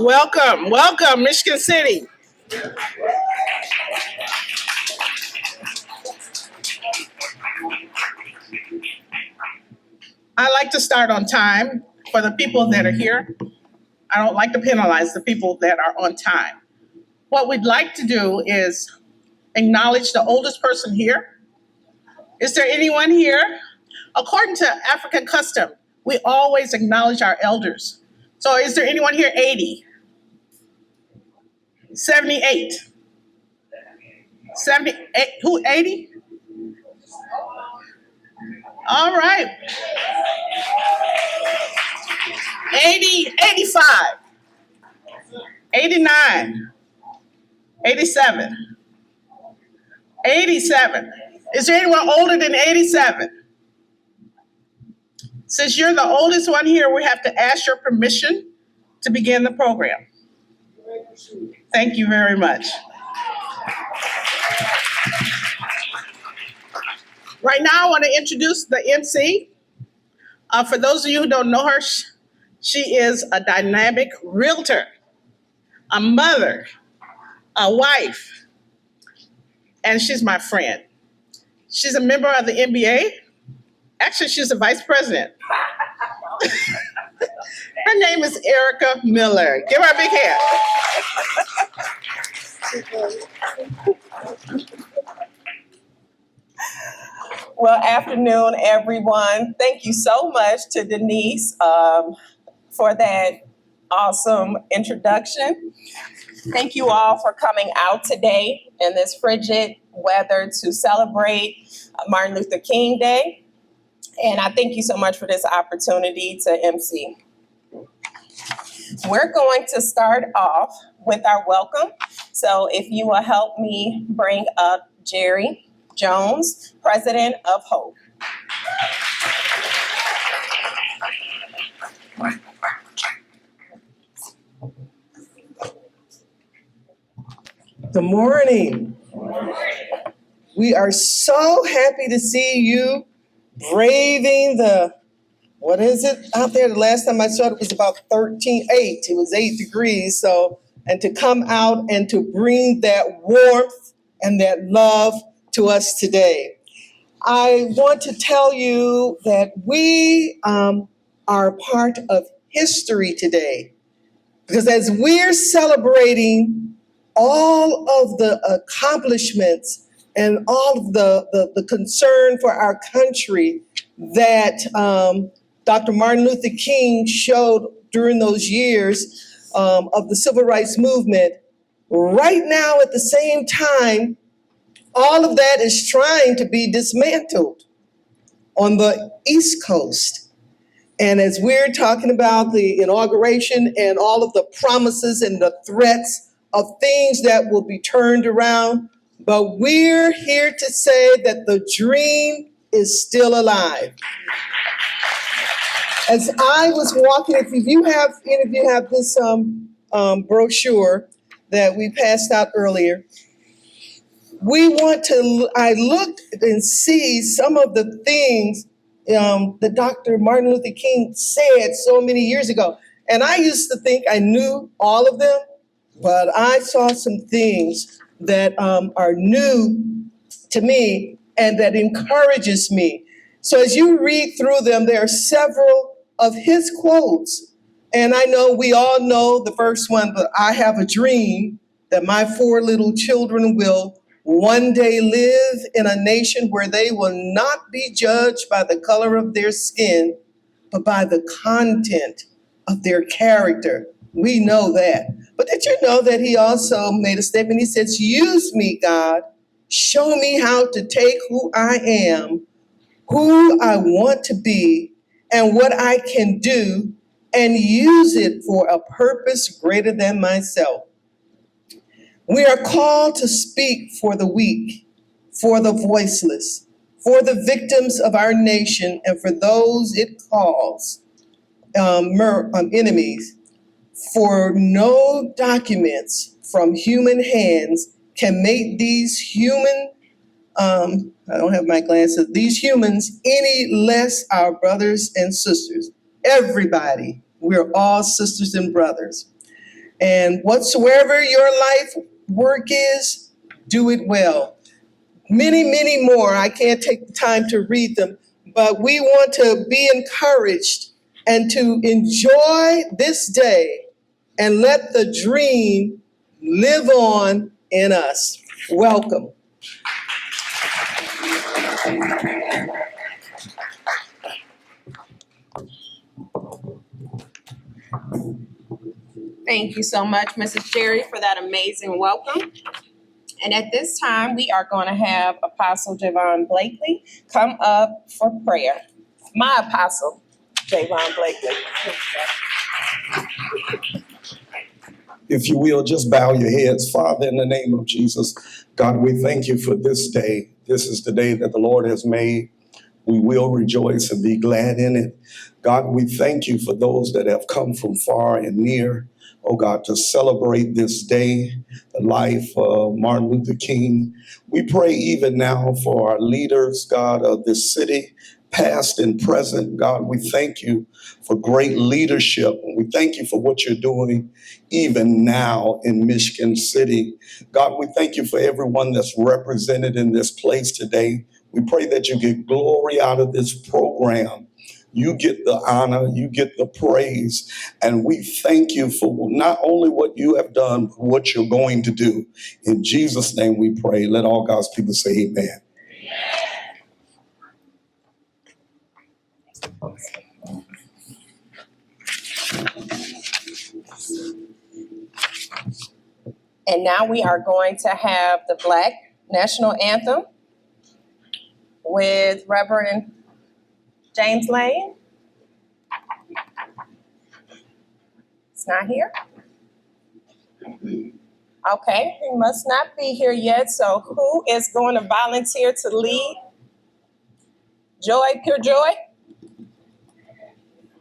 Welcome, welcome, Michigan City. I like to start on time for the people that are here. I don't like to penalize the people that are on time. What we'd like to do is acknowledge the oldest person here. Is there anyone here? According to African custom, we always acknowledge our elders. So is there anyone here 80, 78, 78, who 80? All right. 80, 85, 89, 87, 87. Is there anyone older than 87? Since you're the oldest one here, we have to ask your permission to begin the program. Thank you very much. Right now, I want to introduce the MC. For those of you who don't know her, she is a dynamic realtor, a mother, a wife, and she's my friend. She's a member of the NBA. Actually, she's the vice president. Her name is Erica Miller. Give her a big hand. Well, afternoon, everyone. Thank you so much to Denise for that awesome introduction. Thank you all for coming out today in this frigid weather to celebrate Martin Luther King Day. And I thank you so much for this opportunity to MC. We're going to start off with our welcome. So if you will help me bring up Jerry Jones, president of H.O.P.E. Good morning. We are so happy to see you braving what is it out there? The last time I saw it was about 8. It was 8 degrees. So, and to come out and to bring that warmth and that love to us today. I want to tell you that we are part of history today, because as we're celebrating all of the accomplishments and all of the concern for our country that Dr. Martin Luther King showed during those years of the civil rights movement, right now at the same time, all of that is trying to be dismantled on the East Coast. And as we're talking about the inauguration and all of the promises and the threats of things that will be turned around, but we're here to say that the dream is still alive. As I was walking, if you have, any of you have this brochure that we passed out earlier, I looked and see some of the things that Dr. Martin Luther King said so many years ago. And I used to think I knew all of them, but I saw some things that are new to me and that encourages me. So as you read through them, there are several of his quotes. And I know we all know the first one, but I have a dream that my 4 little children will one day live in a nation where they will not be judged by the color of their skin, but by the content of their character. We know that. But did you know that he also made a statement? He says, use me, God. Show me how to take who I am, who I want to be, and what I can do, and use it for a purpose greater than myself. We are called to speak for the weak, for the voiceless, for the victims of our nation, and for those it calls enemies. For no documents from human hands can make these human, I don't have my glasses, these humans any less our brothers and sisters. Everybody, we're all sisters and brothers. And whatsoever your life work is, do it well. Many, many more. I can't take the time to read them, but we want to be encouraged and to enjoy this day and let the dream live on in us. Welcome. Thank you so much, Mrs. Jerry, for that amazing welcome. And at this time, we are going to have Apostle Javon Blakely come up for prayer. My Apostle, Javon Blakely. If you will, just bow your heads. Father, in the name of Jesus, God, we thank you for this day. This is the day that the Lord has made. We will rejoice and be glad in it. God, we thank you for those that have come from far and near, oh God, to celebrate this day, the life of Martin Luther King. We pray even now for our leaders, God, of this city, past and present. God, we thank you for great leadership. We thank you for what you're doing even now in Michigan City. God, we thank you for everyone that's represented in this place today. We pray that you get glory out of this program. You get the honor, you get the praise. And we thank you for not only what you have done, but what you're going to do. In Jesus' name we pray. Let all God's people say amen. And now we are going to have the Black National Anthem with Reverend James Lane. It's not here? Okay, he must not be here yet. So who is going to volunteer to lead? Joy, Pure Joy?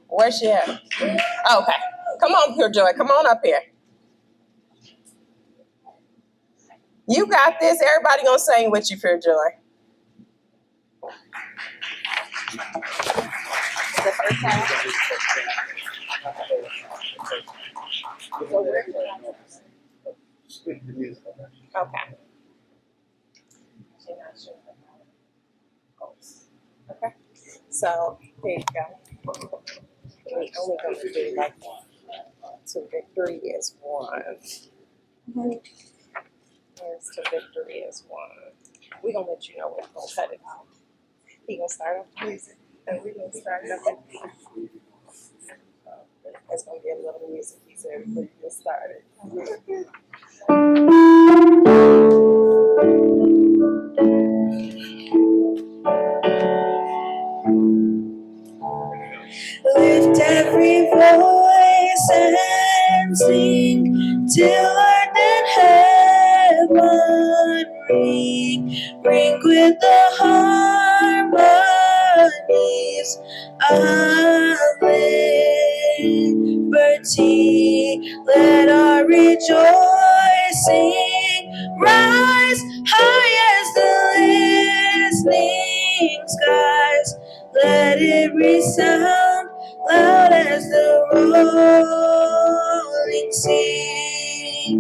Where's she at? Okay, come on, Pure Joy, come on up here. You got this. Everybody gonna sing with you, Pure Joy. The first time. Okay. Okay. So here you go. We only gonna do like that. So victory is one. Yes, to victory is one. We gonna let you know when we're gonna cut it out. He gonna start off music, and we gonna start it up at the end. It's gonna be a little music. He said we get started. Lift every voice and sing till earth and heaven ring with the harmonies of liberty. Let our rejoicing rise high as the listening skies. Let it resound loud as the rolling sea.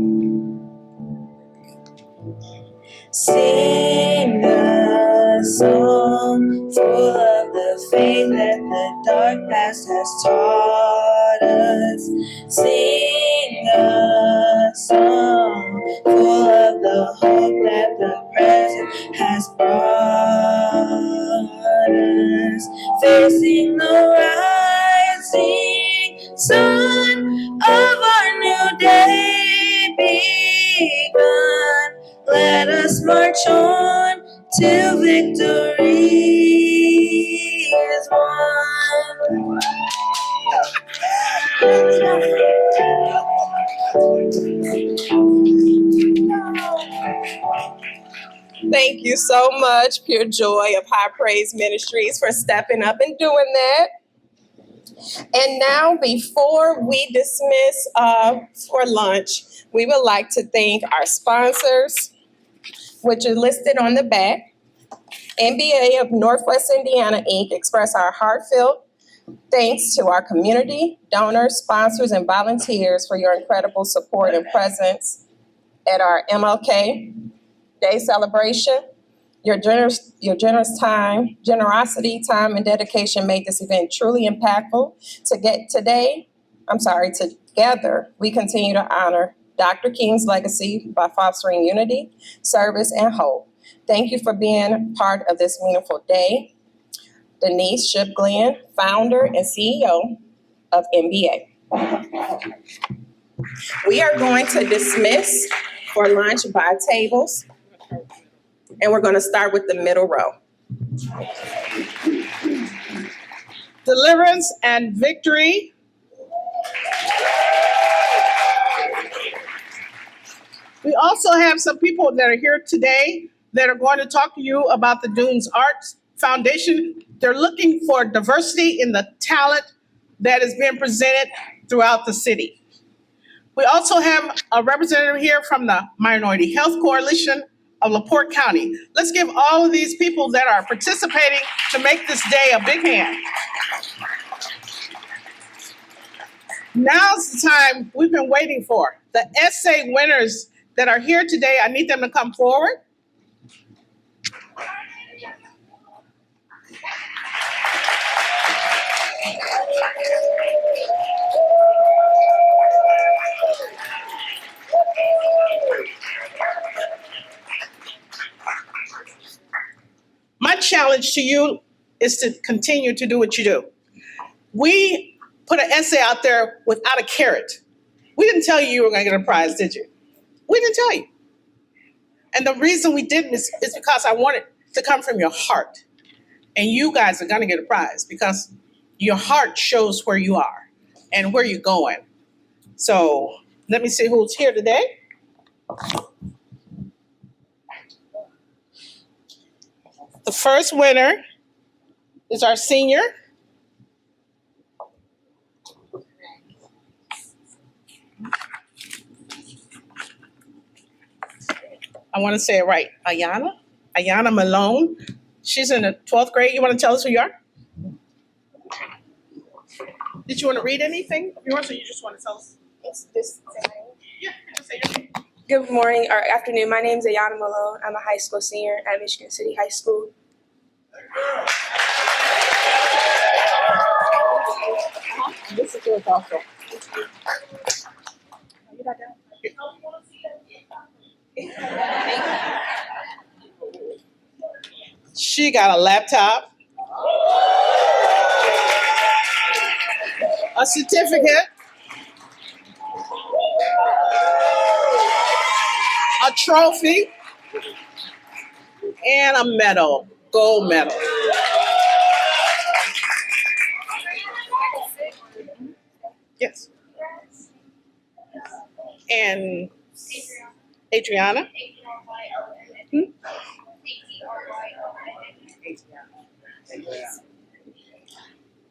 Sing a song full of the faith that the dark past has taught us. Sing a song full of the hope that the present has brought us. Facing the rising sun of our new day begun. Let us march on till victory is won. Thank you so much, Pure Joy of High Praise Ministries, for stepping up and doing that. And now, before we dismiss for lunch, we would like to thank our sponsors, which are listed on the back. NBA of Northwest Indiana, Inc. express our heartfelt Thanks to our community, donors, sponsors, and volunteers for your incredible support and presence at our MLK Day celebration. Your generous time, generosity, time, and dedication made this event truly impactful. Together, we continue to honor Dr. King's legacy by fostering unity, service, and hope. Thank you for being part of this meaningful day. Denise Ship-Glenn, founder and CEO of NBA. We are going to dismiss for lunch by tables, and we're going to start with the middle row. Deliverance and victory. We also have some people that are here today that are going to talk to you about the Dunes Arts Foundation. They're looking for diversity in the talent that is being presented throughout the city. We also have a representative here from the Minority Health Coalition of LaPorte County. Let's give all of these people that are participating to make this day a big hand. Now's the time we've been waiting for. The essay winners that are here today, I need them to come forward. My challenge to you is to continue to do what you do. We put an essay out there without a carrot. We didn't tell you were going to get a prize, did you? We didn't tell you. And the reason we didn't is because I want it to come from your heart. And you guys are going to get a prize because your heart shows where you are and where you're going. So let me see who's here today. The first winner is our senior. I want to say it right. Ayana Malone. She's in the 12th grade. You want to tell us who you are? Did you want to read anything of yours, or you just want to tell us? It's just Yeah, just say your name. Good morning or afternoon. My name is Ayana Malone. I'm a high school senior at Michigan City High School. This is yours also. She got a laptop, a certificate, a trophy, and a medal, gold medal. Yes. And Adriana?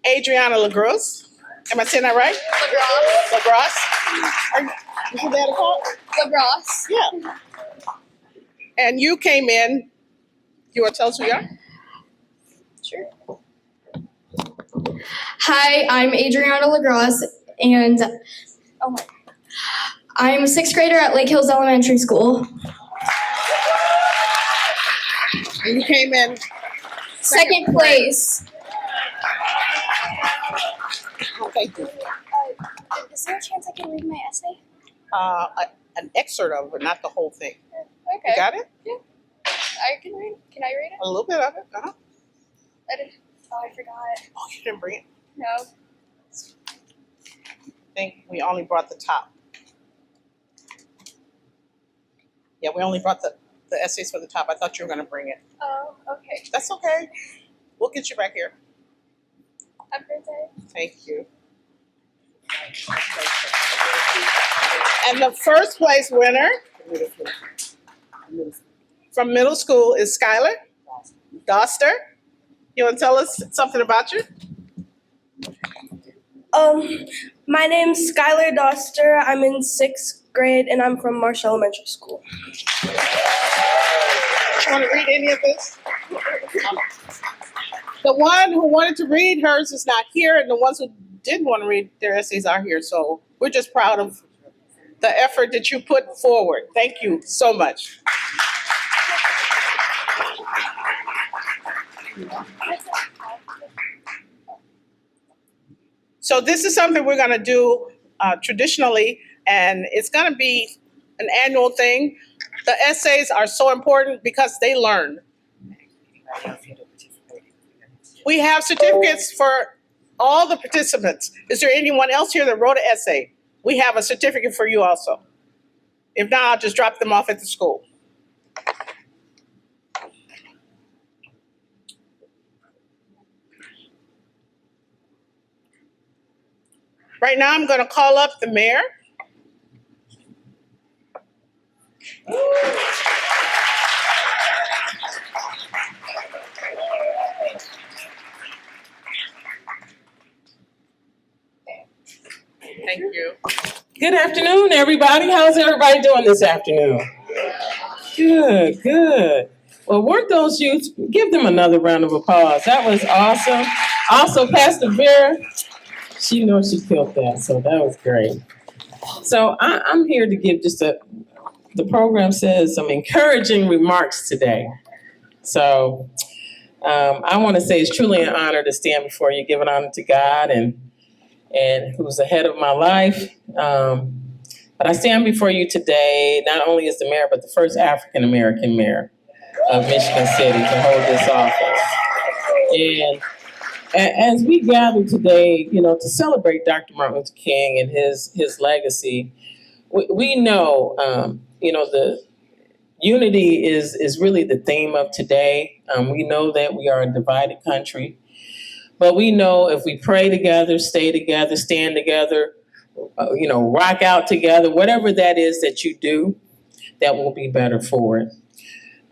Adriana LaGrosse. Am I saying that right? LaGrosse. Is your dad a call? LaGrosse. Yeah. And you came in. You want to tell us who you are? Sure. Hi, I'm Adriana LaGrosse, and I'm a sixth grader at Lake Hills Elementary School. And you came in Second place. Thank you. Is there a chance I can read my essay? An excerpt of it, but not the whole thing. Okay. You got it? I can read. Can I read it? A little bit of it. Uh-huh. I forgot. Oh, you didn't bring it. No. I think we only brought the top. Yeah, we only brought the essays for the top. I thought you were going to bring it. Oh, okay. That's okay. We'll get you back here. Have a great day. Thank you. And the first place winner from middle school is Skylar Doster. You want to tell us something about you? My name's Skylar Doster. I'm in 6th grade and I'm from Marsh Elementary School. You want to read any of this? The one who wanted to read hers is not here, and the ones who didn't want to read their essays are here. So we're just proud of the effort that you put forward. Thank you so much. So this is something we're going to do traditionally, and it's going to be an annual thing. The essays are so important because they learn. We have certificates for all the participants. Is there anyone else here that wrote an essay? We have a certificate for you also. If not, I'll just drop them off at the school. Right now, I'm going to call up the mayor. Thank you. Good afternoon, everybody. How's everybody doing this afternoon? Good, good. Well, weren't those youth, give them another round of applause. That was awesome. Also, Pastor Vera, she knows she killed that, so that was great. So I'm here to give the program says some encouraging remarks today. So I want to say it's truly an honor to stand before you, giving honor to God and who's the head of my life. But I stand before you today, not only as the mayor, but the first African-American mayor of Michigan City to hold this office. And as we gather today, to celebrate Dr. Martin Luther King and his legacy, we know, the unity is really the theme of today. We know that we are a divided country, but we know if we pray together, stay together, stand together, rock out together, whatever that is that you do, that will be better for it.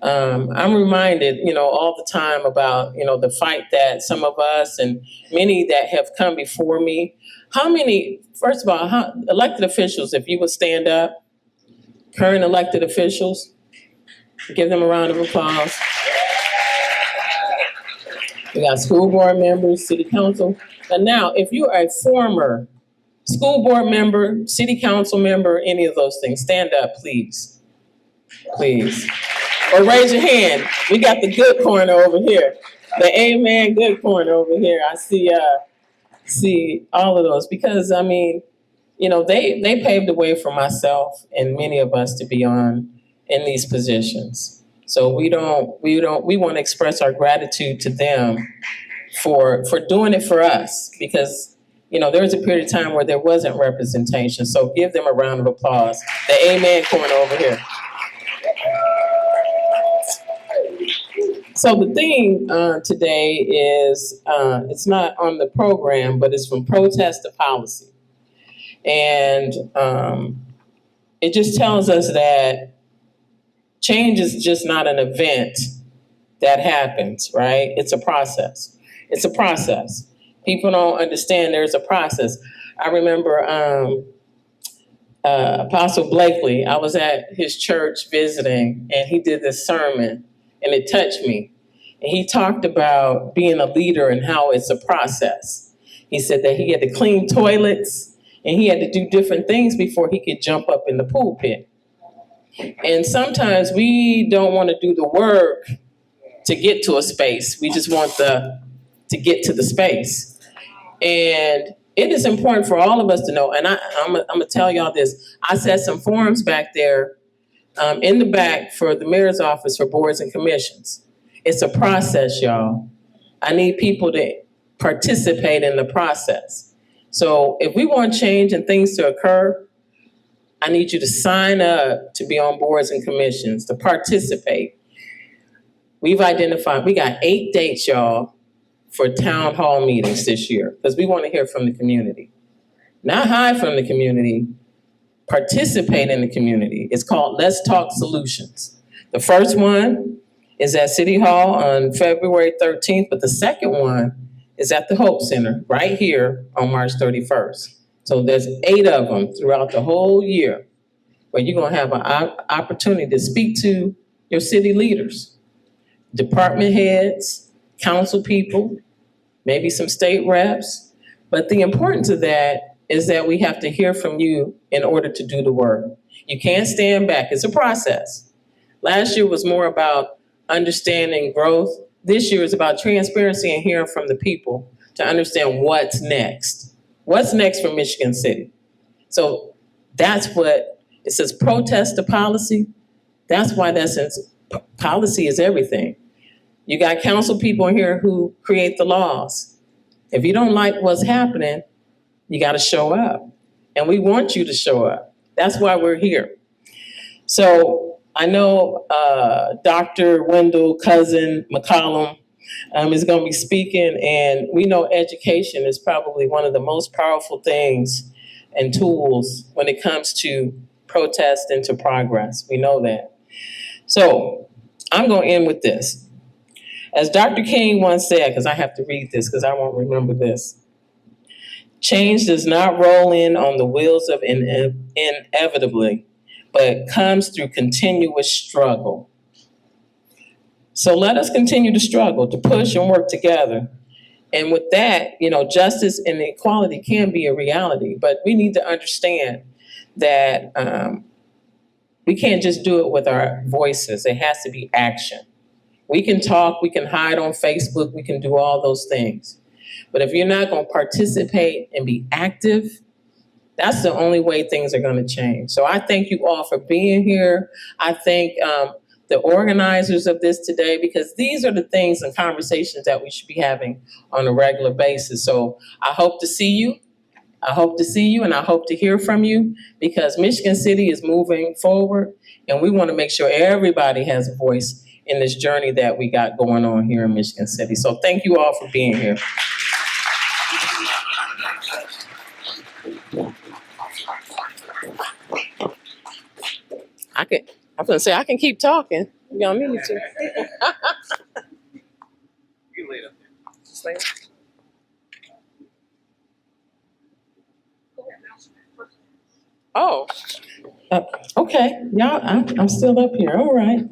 I'm reminded, all the time about, the fight that some of us and many that have come before me. First of all, elected officials, if you would stand up, current elected officials, give them a round of applause. We got school board members, city council. And now, if you are a former school board member, city council member, any of those things, stand up, please. Please. Or raise your hand. We got the good corner over here. The amen good corner over here. I see all of those because they paved the way for myself and many of us to be in these positions. So we want to express our gratitude to them for doing it for us because there was a period of time where there wasn't representation. So give them a round of applause. The amen corner over here. So the theme today is, it's not on the program, but it's from protest to policy. And it just tells us that change is just not an event that happens, right? It's a process. It's a process. People don't understand there's a process. I remember Apostle Blakely, I was at his church visiting, and he did this sermon. And it touched me. And he talked about being a leader and how it's a process. He said that he had to clean toilets and he had to do different things before he could jump up in the pulpit. And sometimes we don't want to do the work to get to a space. We just want to get to the space. And it is important for all of us to know. And I'm going to tell y'all this. I set some forms back there in the back for the mayor's office for boards and commissions. It's a process, y'all. I need people to participate in the process. So if we want change and things to occur, I need you to sign up to be on boards and commissions, to participate. We've identified, we got 8 dates, y'all, for town hall meetings this year, because we want to hear from the community. Not hide from the community, participate in the community. It's called Let's Talk Solutions. The first one is at City Hall on February 13th, but the second one is at the H.O.P.E Center right here on March 31st. So there's 8 of them throughout the whole year where you're gonna have an opportunity to speak to your city leaders, department heads, council people, maybe some state reps. But the importance of that is that we have to hear from you in order to do the work. You can't stand back. It's a process. Last year was more about understanding growth. This year is about transparency and hearing from the people to understand what's next. What's next for Michigan City? So that's what it says, protest to policy. That's why that says policy is everything. You got council people in here who create the laws. If you don't like what's happening, you got to show up. And we want you to show up. That's why we're here. So I know Dr. Wendell Cousin McCollum is going to be speaking, and we know education is probably one of the most powerful things and tools when it comes to protest and to progress. We know that. So I'm going to end with this. As Dr. King once said, because I have to read this because I won't remember this, change does not roll in on the wheels of inevitably, but comes through continuous struggle. So let us continue to struggle, to push and work together. And with that, justice and equality can be a reality, but we need to understand that we can't just do it with our voices. It has to be action. We can talk, we can hide on Facebook, we can do all those things. But if you're not going to participate and be active, that's the only way things are going to change. So I thank you all for being here. I thank the organizers of this today, because these are the things and conversations that we should be having on a regular basis. So I hope to see you. I hope to see you and I hope to hear from you, because Michigan City is moving forward and we want to make sure everybody has a voice in this journey that we got going on here in Michigan City. So thank you all for being here. I was gonna say I can keep talking. You don't need me to. You can lay it up there. Just lay it. Oh, okay. Y'all, I'm still up here. All right.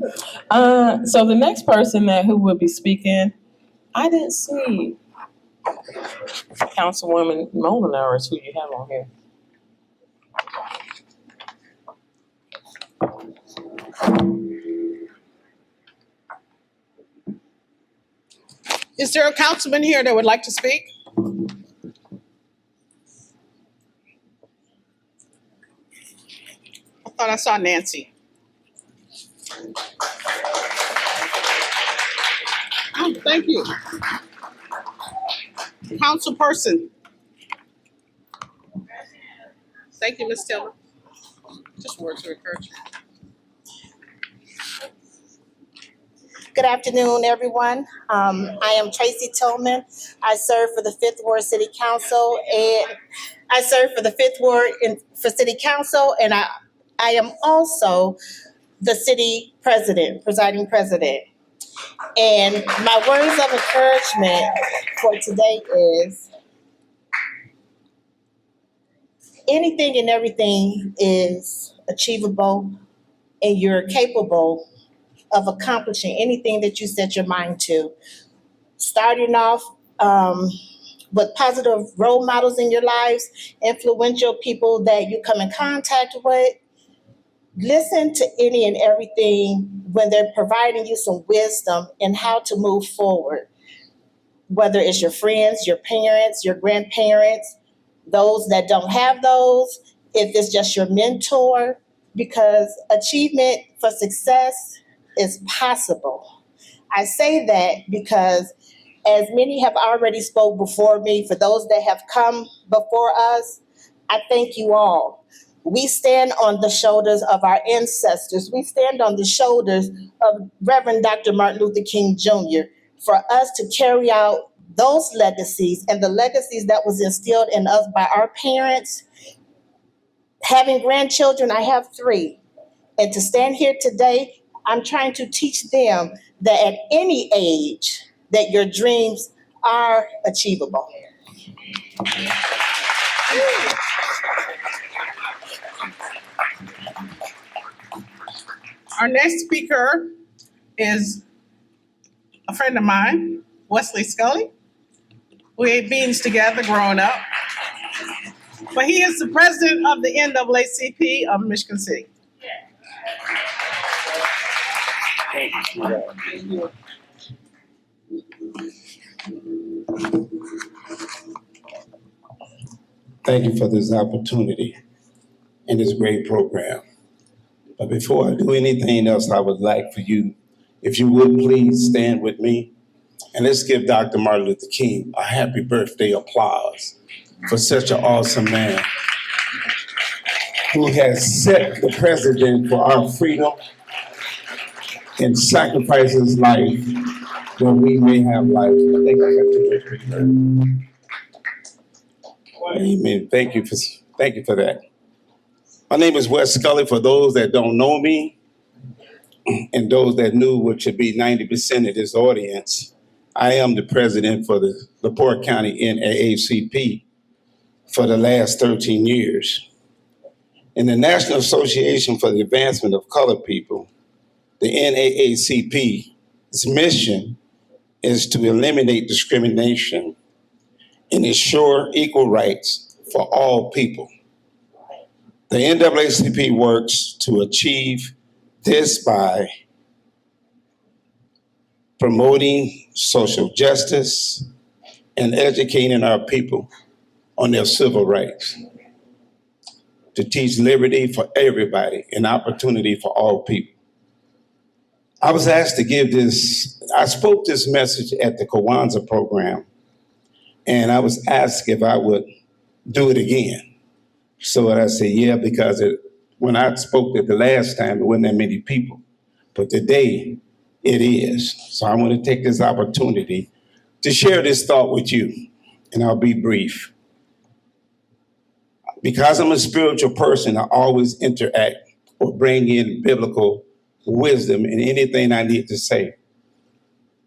So the next person who will be speaking, I didn't see Councilwoman Molinar is who you have on here. Is there a councilman here that would like to speak? I thought I saw Nancy. Oh, thank you. Councilperson. Thank you, Ms. Tillman. Just words of encouragement. Good afternoon, everyone. I am Tracy Tillman. I serve for the 5th Ward City Council, and I serve for the 5th Ward for City Council, and I am also the city president, presiding president. And my words of encouragement for today is anything and everything is achievable, and you're capable of accomplishing anything that you set your mind to. Starting off with positive role models in your lives, influential people that you come in contact with. Listen to any and everything when they're providing you some wisdom in how to move forward. Whether it's your friends, your parents, your grandparents, those that don't have those, if it's just your mentor, because achievement for success is possible. I say that because as many have already spoke before me, for those that have come before us, I thank you all. We stand on the shoulders of our ancestors. We stand on the shoulders of Reverend Dr. Martin Luther King Jr. for us to carry out those legacies and the legacies that was instilled in us by our parents. Having grandchildren, I have 3. And to stand here today, I'm trying to teach them that at any age, that your dreams are achievable. Our next speaker is a friend of mine, Wesley Scully. We ate beans together growing up. But he is the president of the NAACP of Michigan City. Thank you for this opportunity and this great program. But before I do anything else, I would like for you, if you would please stand with me and let's give Dr. Martin Luther King a happy birthday applause for such an awesome man who has set the precedent for our freedom and sacrificed his life that we may have life. I think I got too much reverb. Amen. Thank you for that. My name is Wes Scully. For those that don't know me, and those that knew, which should be 90% of this audience, I am the president for the LaPorte County NAACP for the last 13 years. In the National Association for the Advancement of Colored People, the NAACP's mission is to eliminate discrimination and ensure equal rights for all people. The NAACP works to achieve this by promoting social justice and educating our people on their civil rights, to teach liberty for everybody and opportunity for all people. I was asked to give this, I spoke this message at the Kwanzaa program, and I was asked if I would do it again. So I said, yeah, because when I spoke it the last time, it wasn't that many people. But today, it is. So I want to take this opportunity to share this thought with you, and I'll be brief. Because I'm a spiritual person, I always interact or bring in biblical wisdom in anything I need to say.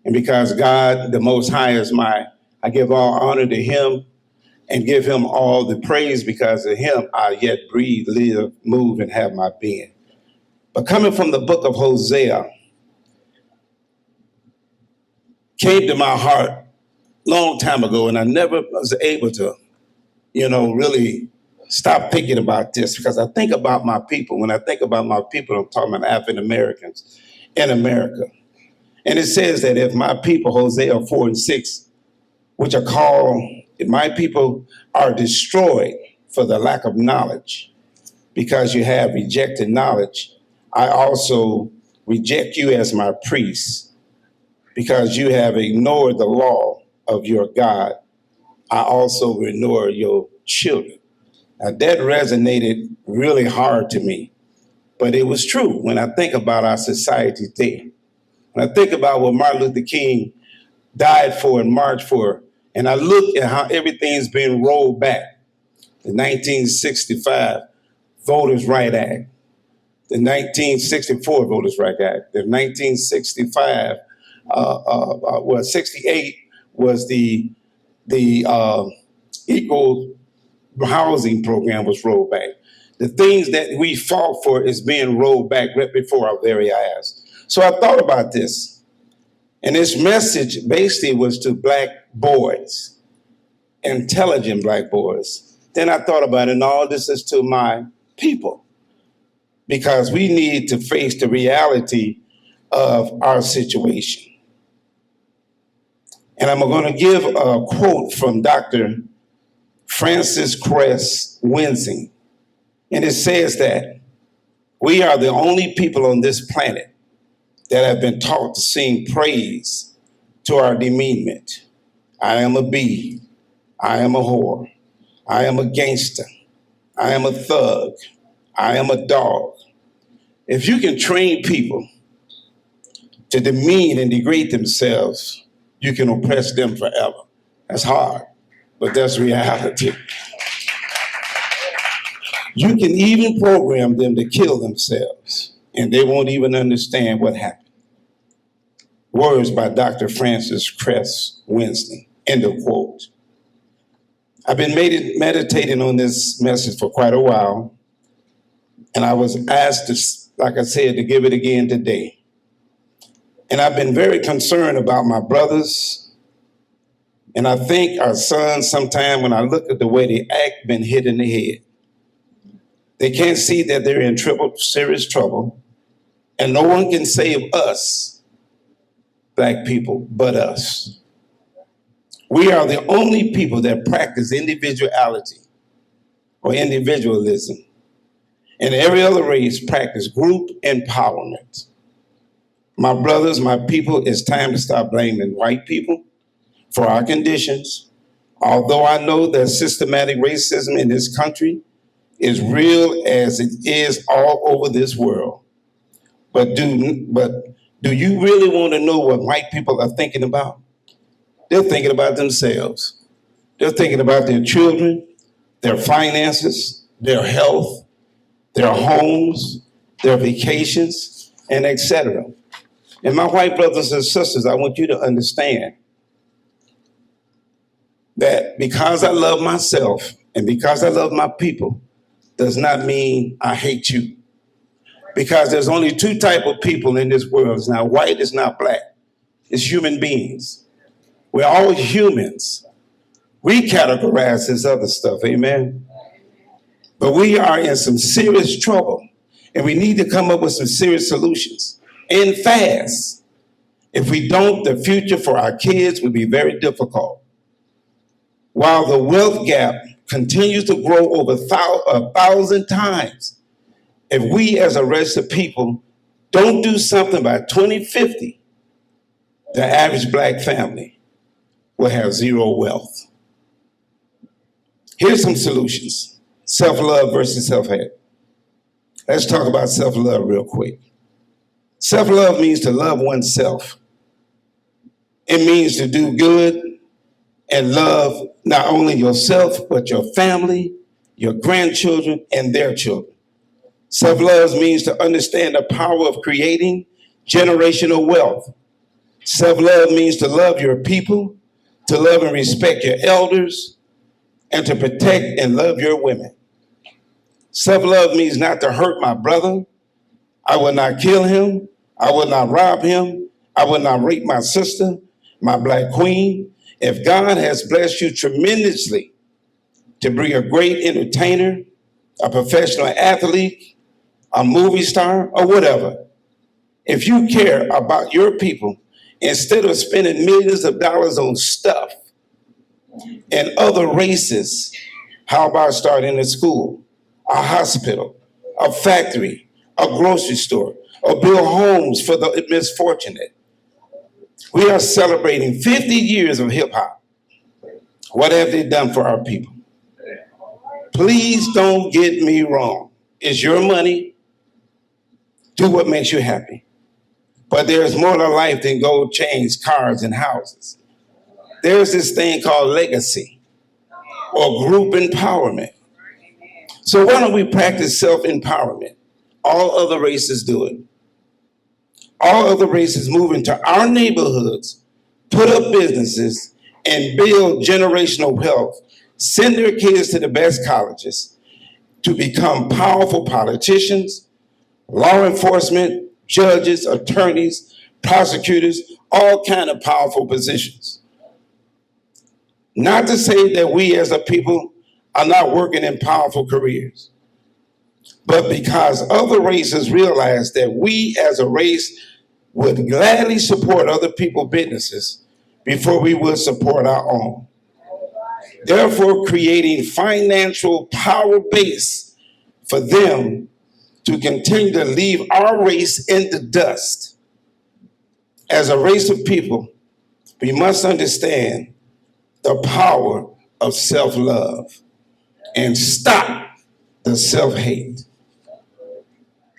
And because God, the Most High, is I give all honor to him and give him all the praise. Because of him, I yet breathe, live, move, and have my being. But coming from the book of Hosea, came to my heart long time ago, and I never was able to, really stop thinking about this, because I think about my people. When I think about my people, I'm talking about African Americans in America. And it says that if my people, Hosea 4:6, which are called, if my people are destroyed for the lack of knowledge, because you have rejected knowledge, I also reject you as my priest, because you have ignored the law of your God. I also ignore your children. Now that resonated really hard to me, but it was true when I think about our society today. When I think about what Martin Luther King died for and marched for, and I look at how everything's been rolled back. The 1965 Voters' Right Act, the 1964 Voters' Right Act, the 1965, 68 was the equal housing program was rolled back. The things that we fought for is being rolled back right before our very eyes. So I thought about this, and this message basically was to Black boys, intelligent Black boys. Then I thought about it, and all this is to my people, because we need to face the reality of our situation. And I'm going to give a quote from Dr. Francis Cress Wensing. And it says that we are the only people on this planet that have been taught to sing praise to our demeanment. I am a bee. I am a whore. I am a gangster. I am a thug. I am a dog. If you can train people to demean and degrade themselves, you can oppress them forever. That's hard, but that's reality. You can even program them to kill themselves, and they won't even understand what happened. Words by Dr. Francis Cress Wensing, end of quote. I've been meditating on this message for quite a while, and I was asked to, like I said, to give it again today. And I've been very concerned about my brothers And I think our sons, sometimes when I look at the way they act, been hit in the head. They can't see that they're in serious trouble, and no one can save us, Black people, but us. We are the only people that practice individuality or individualism, and every other race practice group empowerment. My brothers, my people, it's time to stop blaming white people for our conditions. Although I know that systematic racism in this country is real as it is all over this world. But do you really want to know what white people are thinking about? They're thinking about themselves. They're thinking about their children, their finances, their health, their homes, their vacations, and etc. And my white brothers and sisters, I want you to understand that because I love myself and because I love my people, does not mean I hate you. Because there's only two type of people in this world. It's not white, it's not black. It's human beings. We're all humans. We categorize this other stuff, amen? But we are in some serious trouble, and we need to come up with some serious solutions, and fast. If we don't, the future for our kids will be very difficult. While the wealth gap continues to grow over 1,000 times, if we as a race of people don't do something by 2050, the average black family will have zero wealth. Here's some solutions. Self-love versus self-hate. Let's talk about self-love real quick. Self-love means to love oneself. It means to do good and love not only yourself, but your family, your grandchildren, and their children. Self-love means to understand the power of creating generational wealth. Self-love means to love your people, to love and respect your elders, and to protect and love your women. Self-love means not to hurt my brother. I will not kill him. I will not rob him. I will not rape my sister, my black queen. If God has blessed you tremendously to be a great entertainer, a professional athlete, a movie star, or whatever, if you care about your people, instead of spending millions of dollars on stuff and other races, how about starting a school, a hospital, a factory, a grocery store, or build homes for the misfortunate? We are celebrating 50 years of hip hop. What have they done for our people? Please don't get me wrong. It's your money. Do what makes you happy. But there's more to life than gold chains, cars, and houses. There's this thing called legacy or group empowerment. So why don't we practice self-empowerment? All other races do it. All other races move into our neighborhoods, put up businesses, and build generational wealth, send their kids to the best colleges to become powerful politicians, law enforcement, judges, attorneys, prosecutors, all kind of powerful positions. Not to say that we as a people are not working in powerful careers, but because other races realize that we as a race would gladly support other people's businesses before we would support our own. Therefore, creating financial power base for them to continue to leave our race in the dust. As a race of people, we must understand the power of self-love and stop the self-hate.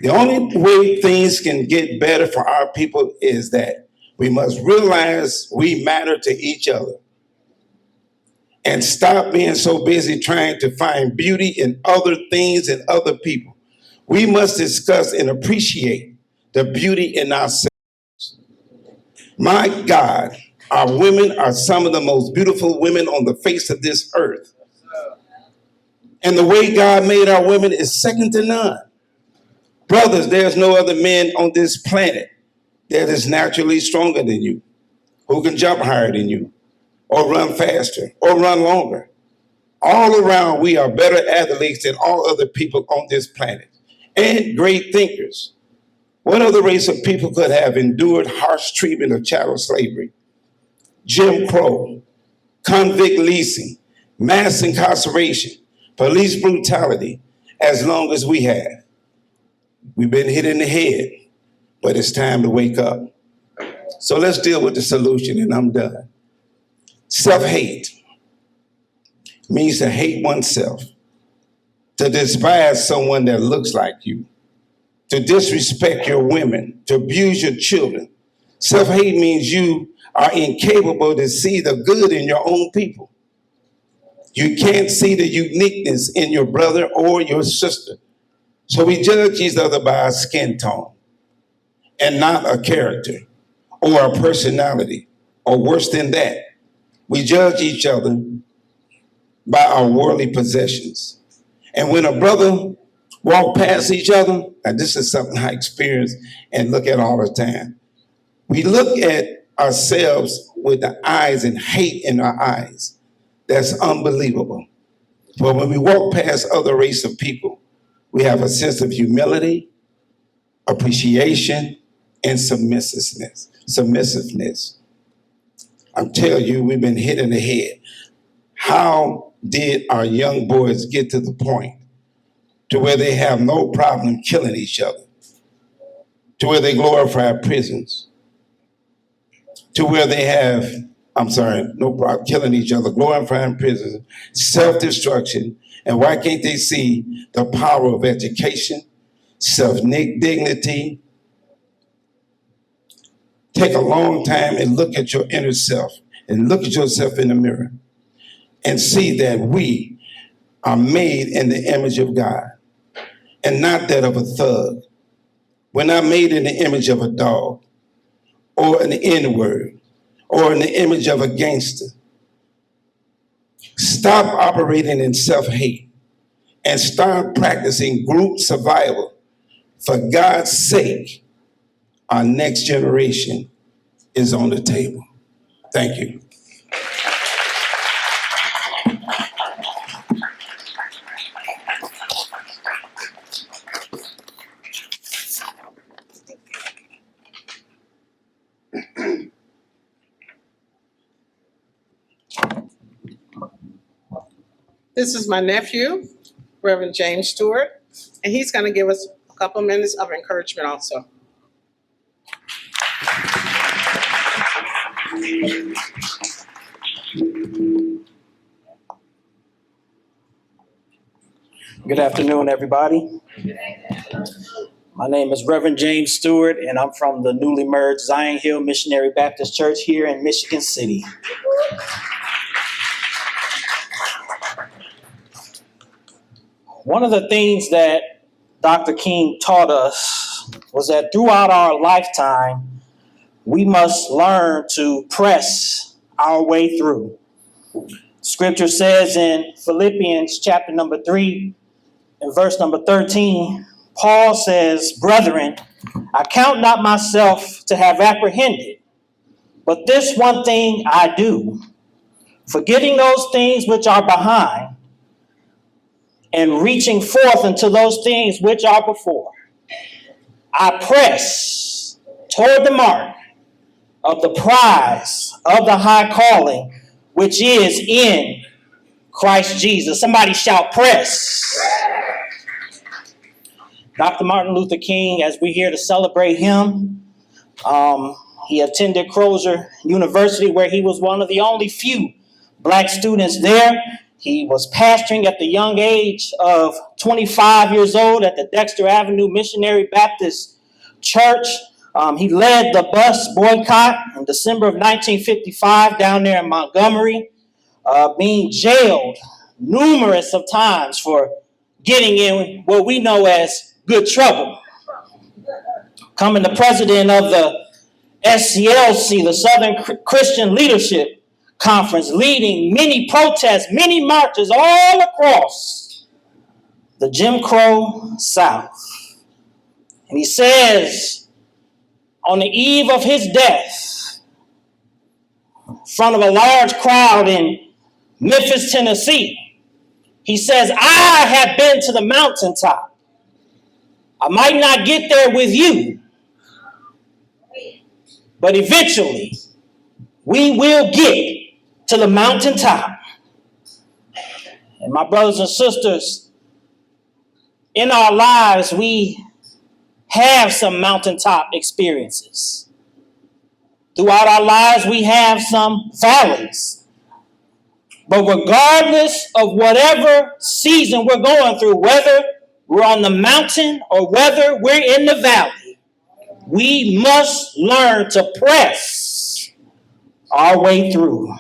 The only way things can get better for our people is that we must realize we matter to each other and stop being so busy trying to find beauty in other things and other people. We must discuss and appreciate the beauty in ourselves. My God, our women are some of the most beautiful women on the face of this earth. And the way God made our women is second to none. Brothers, there's no other man on this planet that is naturally stronger than you, who can jump higher than you, or run faster or run longer. All around, we are better athletes than all other people on this planet and great thinkers. What other race of people could have endured harsh treatment of chattel slavery, Jim Crow, convict leasing, mass incarceration, police brutality as long as we have? We've been hit in the head, but it's time to wake up. So let's deal with the solution, and I'm done. Self-hate means to hate oneself, to despise someone that looks like you, to disrespect your women, to abuse your children. Self-hate means you are incapable to see the good in your own people. You can't see the uniqueness in your brother or your sister. So we judge each other by our skin tone and not a character or a personality, or worse than that, we judge each other by our worldly possessions. And when a brother walk past each other, and this is something I experience and look at all the time, we look at ourselves with the eyes and hate in our eyes. That's unbelievable. But when we walk past other race of people, we have a sense of humility, appreciation, and submissiveness. I'm telling you, we've been hit in the head. How did our young boys get to the point to where they have no problem killing each other, to where they glorify prisons, to where they have, no problem killing each other, glorifying prisons, self-destruction, and why can't they see the power of education, self-dignity? Take a long time and look at your inner self and look at yourself in the mirror and see that we are made in the image of God and not that of a thug. We're not made in the image of a dog or an N-word or in the image of a gangster. Stop operating in self-hate and start practicing group survival. For God's sake, our next generation is on the table. Thank you. This is my nephew, Reverend James Stewart, and he's going to give us a couple minutes of encouragement also. Good afternoon, everybody. My name is Reverend James Stewart, and I'm from the newly merged Zion Hill Missionary Baptist Church here in Michigan City. One of the things that Dr. King taught us was that throughout our lifetime, we must learn to press our way through. Scripture says in Philippians chapter number 3 and verse number 13, Paul says, "Brethren, I count not myself to have apprehended, but this one thing I do, forgetting those things which are behind and reaching forth unto those things which are before. I press toward the mark of the prize of the high calling, which is in Christ Jesus." Somebody shout, press. Dr. Martin Luther King, as we're here to celebrate him, he attended Crozer University, where he was one of the only few Black students there. He was pastoring at the young age of 25 years old at the Dexter Avenue Missionary Baptist Church. He led the bus boycott in December of 1955 down there in Montgomery, being jailed numerous of times for getting in what we know as good trouble. Becoming the president of the SCLC, the Southern Christian Leadership Conference, leading many protests, many marches all across the Jim Crow South. And he says, on the eve of his death, front of a large crowd in Memphis, Tennessee. He says, I have been to the mountaintop. I might not get there with you, but eventually we will get to the mountaintop. And my brothers and sisters, in our lives, we have some mountaintop experiences. Throughout our lives, we have some valleys. But regardless of whatever season we're going through, whether we're on the mountain or whether we're in the valley, we must learn to press our way through.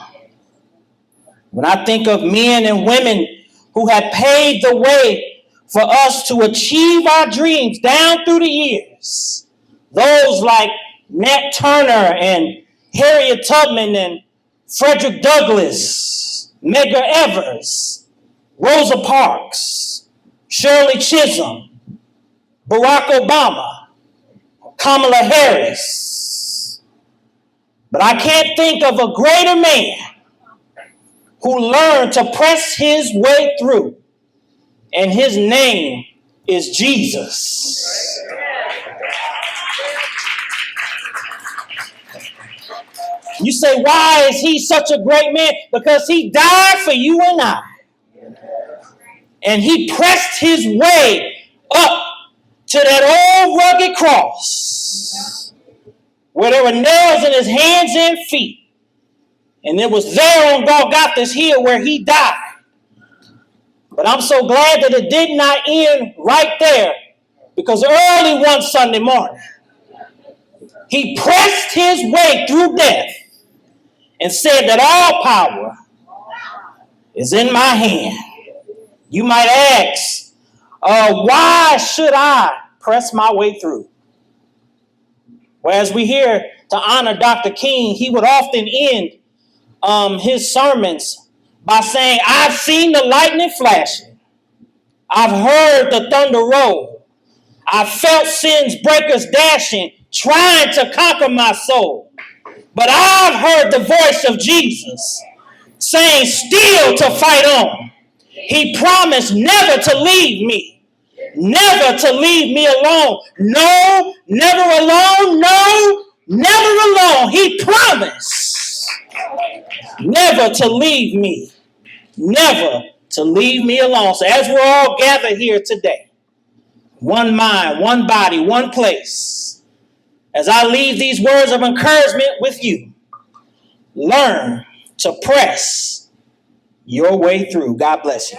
When I think of men and women who have paved the way for us to achieve our dreams down through the years, those like Nat Turner and Harriet Tubman and Frederick Douglass, Medgar Evers, Rosa Parks, Shirley Chisholm, Barack Obama, Kamala Harris. But I can't think of a greater man who learned to press his way through, and his name is Jesus. You say, why is he such a great man? Because he died for you and I. And he pressed his way up to that old rugged cross where there were nails in his hands and feet. And it was there on Golgotha's hill where he died. But I'm so glad that it did not end right there, because early one Sunday morning, he pressed his way through death and said that all power is in my hand. You might ask, why should I press my way through? Well, as we hear to honor Dr. King, he would often end his sermons by saying, I've seen the lightning flashing. I've heard the thunder roll. I've felt sin's breakers dashing, trying to conquer my soul. But I've heard the voice of Jesus saying still to fight on. He promised never to leave me, never to leave me alone. No, never alone. No, never alone. He promised never to leave me, never to leave me alone. So as we're all gathered here today, one mind, one body, one place, as I leave these words of encouragement with you, learn to press your way through. God bless you.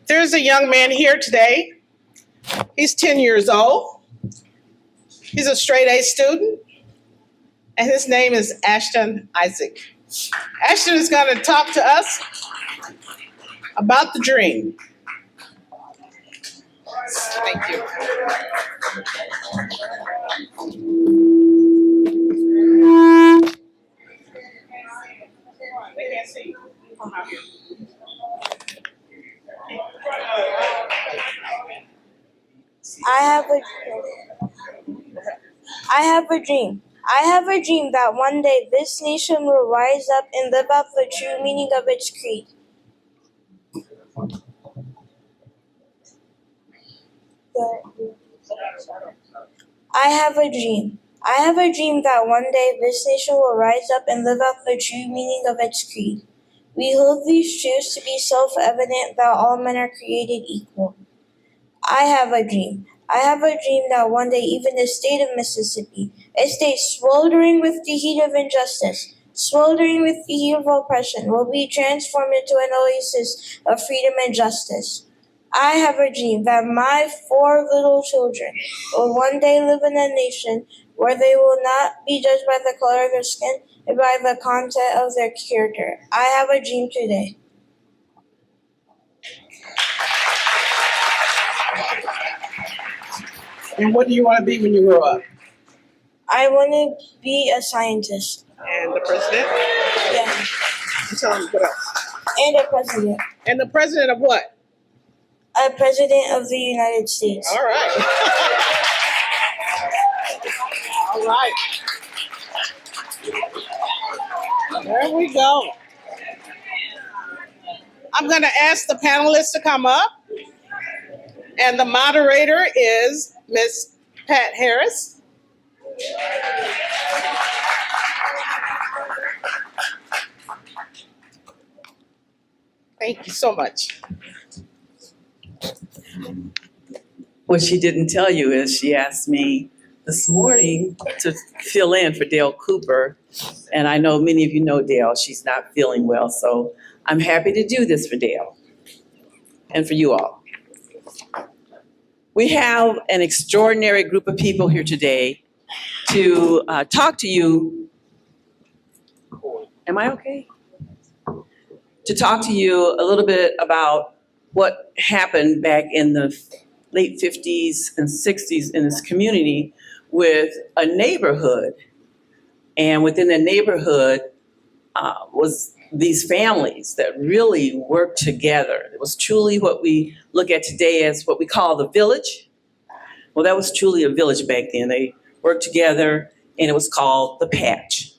There's a young man here today. He's 10 years old. He's a straight A student, and his name is Ashton Isaac. Ashton is going to talk to us about the dream. Thank you. They can't see you. I have a dream. I have a dream that one day this nation will rise up and live out the true meaning of its creed. I have a dream. I have a dream that one day this nation will rise up and live out the true meaning of its creed. We hold these truths to be self-evident that all men are created equal. I have a dream. I have a dream that one day even the state of Mississippi, a state sweltering with the heat of injustice, sweltering with the heat of oppression, will be transformed into an oasis of freedom and justice. I have a dream that my 4 little children will one day live in a nation where they will not be judged by the color of their skin, but by the content of their character. I have a dream today. And what do you want to be when you grow up? I want to be a scientist. And the president? Yeah. And tell him what else? And a president. And the president of what? a President of the United States. All right. All right. There we go. I'm going to ask the panelists to come up. And the moderator is Miss Pat Harris. Thank you so much. What she didn't tell you is she asked me this morning to fill in for Dale Cooper. And I know many of you know Dale. She's not feeling well. So I'm happy to do this for Dale and for you all. We have an extraordinary group of people here today to talk to you. Am I okay? To talk to you a little bit about what happened back in the late 50s and 60s in this community with a neighborhood. And within the neighborhood was these families that really worked together. It was truly what we look at today as what we call the village. Well, that was truly a village back then. They worked together and it was called the patch.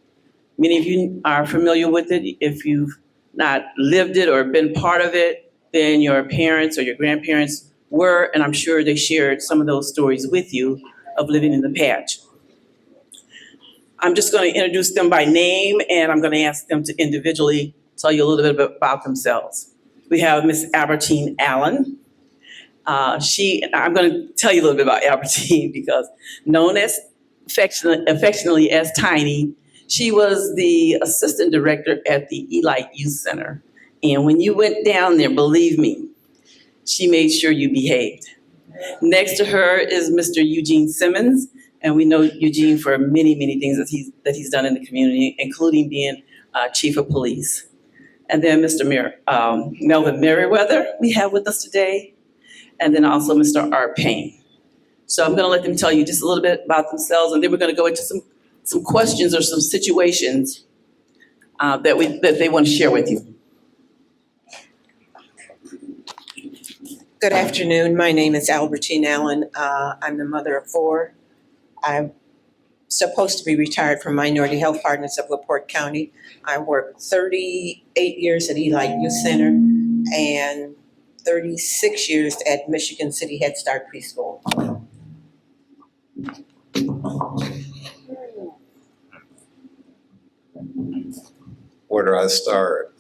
Many of you are familiar with it. If you've not lived it or been part of it, then your parents or your grandparents were, and I'm sure they shared some of those stories with you of living in the patch. I'm just going to introduce them by name, and I'm going to ask them to individually tell you a little bit about themselves. We have Miss Albertine Allen. I'm going to tell you a little bit about Albertine because known as affectionately as Tiny, she was the assistant director at the Eli Youth Center. And when you went down there, believe me, she made sure you behaved. Next to her is Mr. Eugene Simmons. And we know Eugene for many, many things that he's done in the community, including being chief of police. And then Mr. Melvin Merriweather we have with us today. And then also Mr. Art Payne. So I'm going to let them tell you just a little bit about themselves, and then we're going to go into some questions or some situations that they want to share with you. Good afternoon. My name is Albertine Allen. I'm the mother of 4. I'm supposed to be retired from Minority Health Partners of LaPorte County. I worked 38 years at Eli Youth Center and 36 years at Michigan City Head Start Preschool. Where do I start?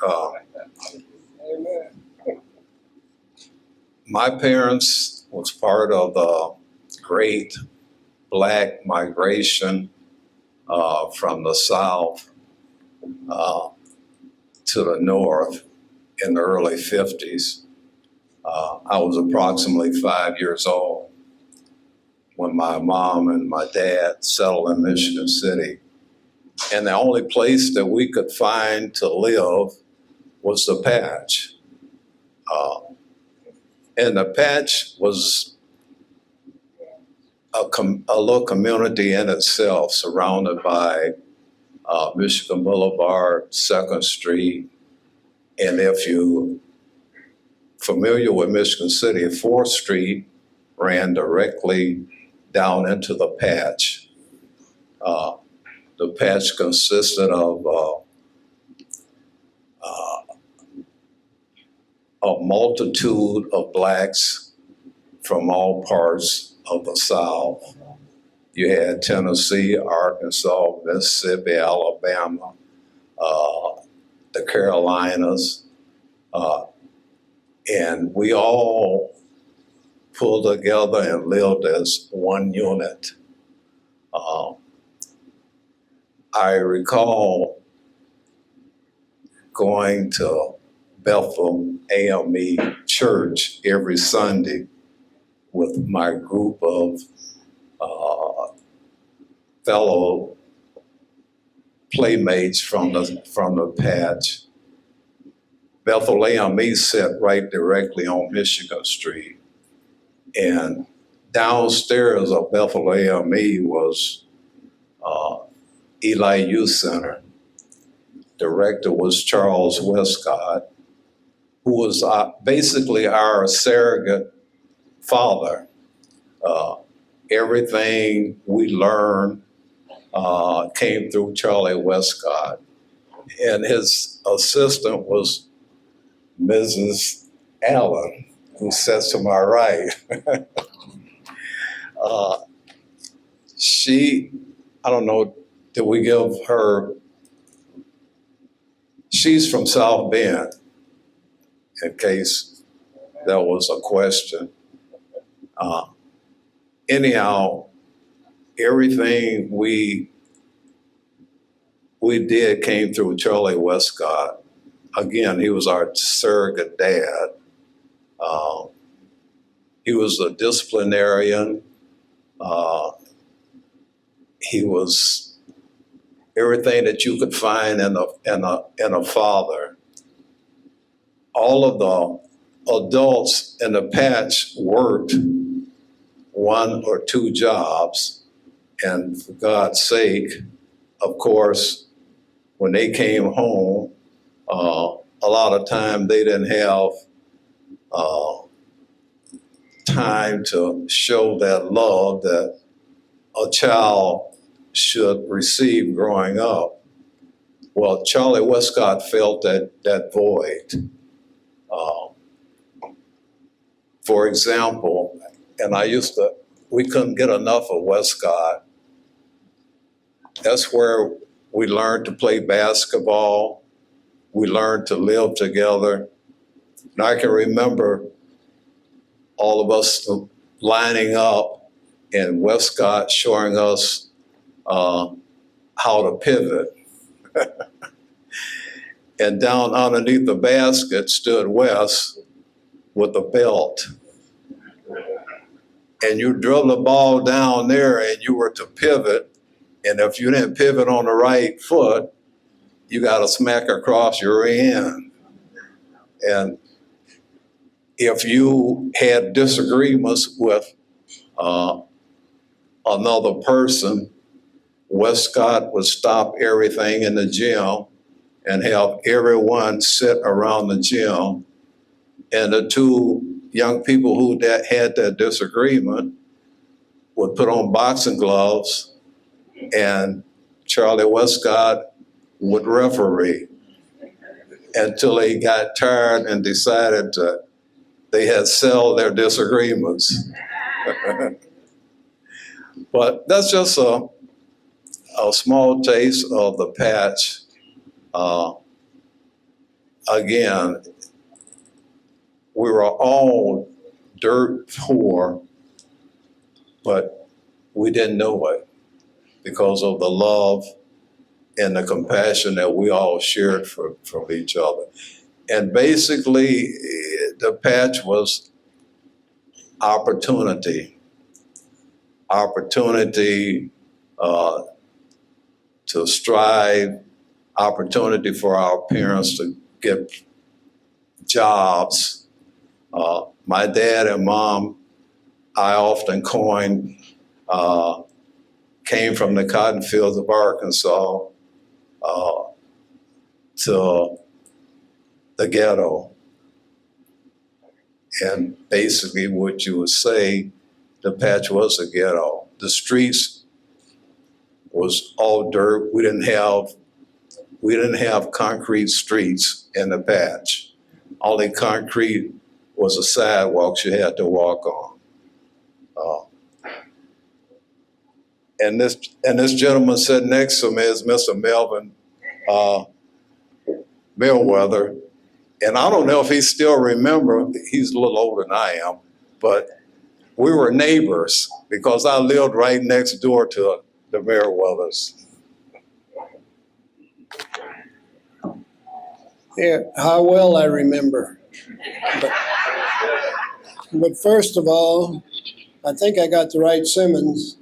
My parents was part of the great Black migration from the South to the North in the early 50s. I was approximately 5 years old when my mom and my dad settled in Michigan City. And the only place that we could find to live was the Patch. And the Patch was a little community in itself, surrounded by Michigan Boulevard, 2nd Street. And if you're familiar with Michigan City, 4th Street ran directly down into the Patch. The Patch consisted of a multitude of Blacks from all parts of the South. You had Tennessee, Arkansas, Mississippi, Alabama, the Carolinas, and we all pulled together and lived as one unit. I recall going to Bethel AME Church every Sunday with my group of fellow playmates from the Patch. Bethel AME sat right directly on Michigan Street, and downstairs of Bethel AME was Eli Youth Center. Director was Charles Westcott, who was basically our surrogate father. Everything we learned came through Charlie Westcott. And his assistant was Mrs. Allen, who sits to my right. I don't know, did we give her, she's from South Bend, in case that was a question. Anyhow, everything we did came through Charlie Westcott. Again, he was our surrogate dad. He was a disciplinarian. He was everything that you could find in a father. All of the adults in the patch worked 1 or 2 jobs, and for God's sake, of course, when they came home, a lot of time they didn't have time to show that love that a child should receive growing up. Well, Charlie Westcott felt that void. For example, and we couldn't get enough of Westcott. That's where we learned to play basketball. We learned to live together. And I can remember all of us lining up and Westcott showing us how to pivot. And down underneath the basket stood Wes with a belt. And you dribble the ball down there and you were to pivot. And if you didn't pivot on the right foot, you got a smack across your end. And if you had disagreements with another person, Westcott would stop everything in the gym and have everyone sit around the gym. And the 2 young people who had that disagreement would put on boxing gloves, and Charlie Westcott would referee until they got tired and decided they had settled their disagreements. But that's just a small taste of the patch. Again, we were all dirt poor, but we didn't know it because of the love and the compassion that we all shared from each other. And basically, the patch was opportunity to strive, opportunity for our parents to get jobs. My dad and mom, I often coined, came from the cotton fields of Arkansas to the ghetto. And basically what you would say, the patch was a ghetto. The streets was all dirt. We didn't have concrete streets in the patch. Only concrete was the sidewalks you had to walk on. And this gentleman sitting next to me is Mr. Melvin Millweather. And I don't know if he still remembers, he's a little older than I am, but we were neighbors because I lived right next door to the Merriweathers. Yeah, how well I remember. But first of all, I think I got the right Simmons,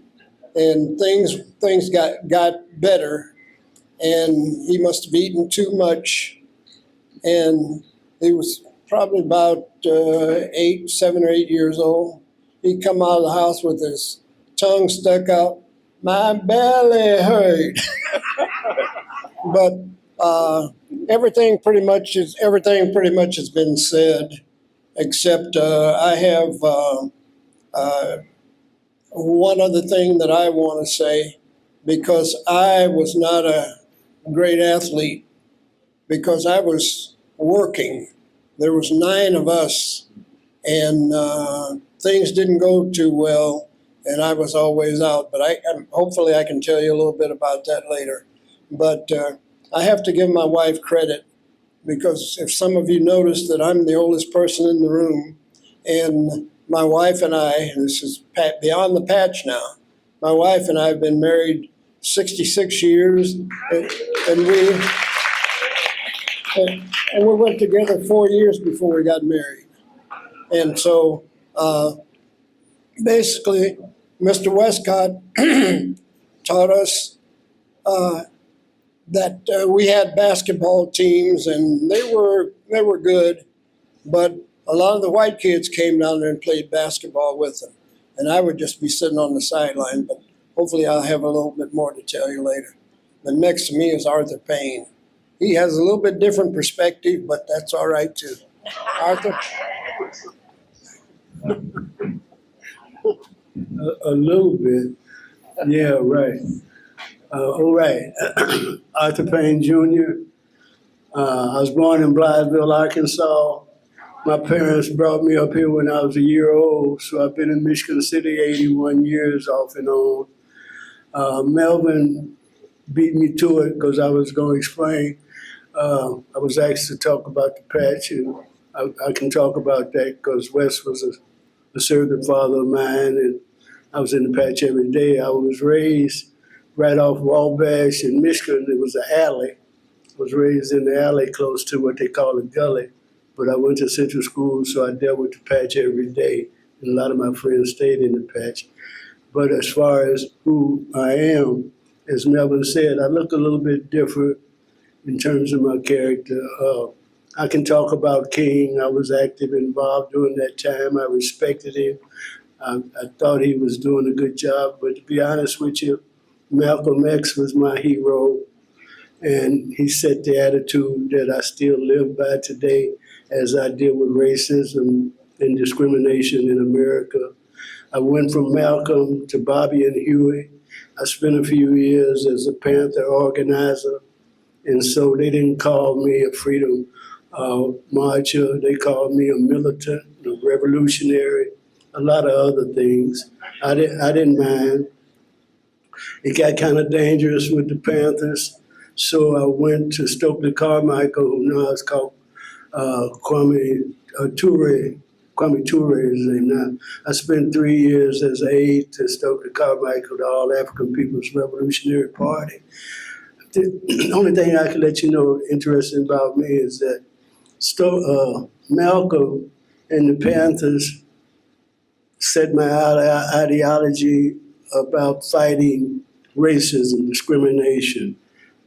and things got better, and he must have eaten too much, and he was probably about 7 or 8 years old. He'd come out of the house with his tongue stuck out. My belly hurt. But everything pretty much has been said, except I have One other thing that I want to say, because I was not a great athlete, because I was working. There was 9 of us, and things didn't go too well, and I was always out. But hopefully I can tell you a little bit about that later. But I have to give my wife credit, because if some of you noticed that I'm the oldest person in the room, and my wife and I, this is beyond the patch now, my wife and I have been married 66 years, and we went together 4 years before we got married. And so basically, Mr. Westcott taught us that we had basketball teams, and they were good, but a lot of the white kids came down there and played basketball with them, and I would just be sitting on the sideline. But hopefully, I'll have a little bit more to tell you later. But next to me is Arthur Payne. He has a little bit different perspective, but that's all right too. Arthur. A little bit. Yeah, right. All right. Arthur Payne Jr. I was born in Blytheville, Arkansas. My parents brought me up here when I was a year old, so I've been in Michigan City 81 years off and on. Melvin beat me to it because I was going to explain. I was asked to talk about the patch, and I can talk about that because Wes was a surrogate father of mine, and I was in the patch every day. I was raised right off Wabash in Michigan. It was an alley. I was raised in the alley close to what they call a gully, but I went to Central School, so I dealt with the patch every day, and a lot of my friends stayed in the patch. But as far as who I am, as Melvin said, I look a little bit different in terms of my character. I can talk about King. I was active, involved during that time. I respected him. I thought he was doing a good job, but to be honest with you, Malcolm X was my hero, and he set the attitude that I still live by today as I deal with racism and discrimination in America. I went from Malcolm to Bobby and Huey. I spent a few years as a Panther organizer, and so they didn't call me a freedom marcher. They called me a militant, a revolutionary, a lot of other things. I didn't mind. It got kind of dangerous with the Panthers, so I went to Stokely Carmichael, who now is called Kwame Ture. Kwame Ture is his name now. I spent 3 years as aide to Stokely Carmichael, the All African People's Revolutionary Party. The only thing I can let you know interesting about me is that Malcolm and the Panthers set my ideology about fighting racism, discrimination,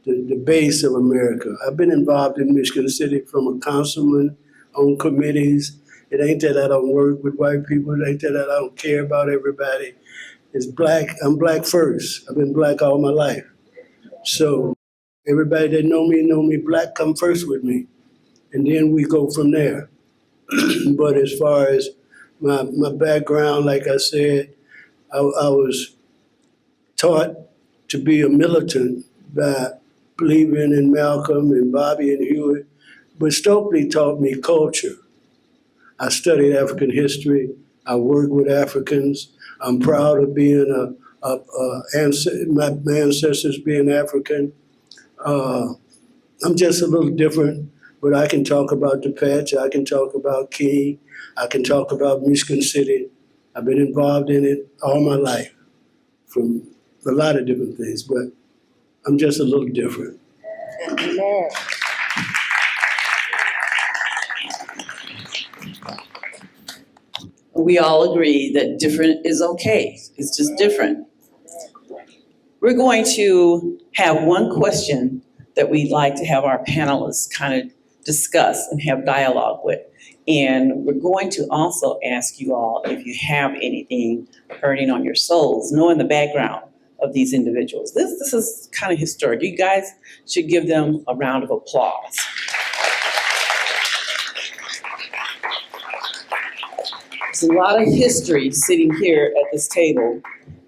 the base of America. I've been involved in Michigan City from a councilman on committees. It ain't that I don't work with white people. It ain't that I don't care about everybody. It's black. I'm black first. I've been black all my life. So everybody that know me black, come first with me. And then we go from there. But as far as my background, like I said, I was taught to be a militant by believing in Malcolm and Bobby and Hewitt. But Stokely taught me culture. I studied African history. I work with Africans. I'm proud of being my ancestors being African. I'm just a little different, but I can talk about the patch. I can talk about King. I can talk about Michigan City. I've been involved in it all my life from a lot of different things, but I'm just a little different. We all agree that different is okay. It's just different. We're going to have one question that we'd like to have our panelists kind of discuss and have dialogue with. And we're going to also ask you all if you have anything hurting on your souls, knowing the background of these individuals. This is kind of historic. You guys should give them a round of applause. There's a lot of history sitting here at this table,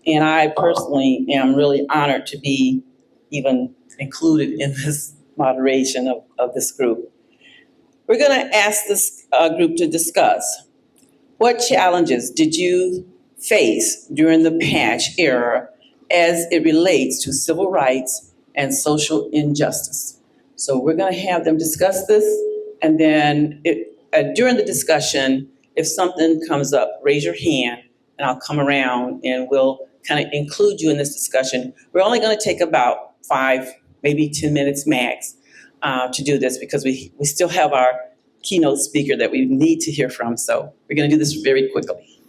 and I personally am really honored to be even included in this moderation of this group. We're going to ask this group to discuss what challenges did you face during the patch era as it relates to civil rights and social injustice. So we're going to have them discuss this, and then during the discussion, if something comes up, raise your hand, and I'll come around and we'll kind of include you in this discussion. We're only going to take about 5, maybe 10 minutes max to do this because we still have our keynote speaker that we need to hear from. So we're going to do this very quickly.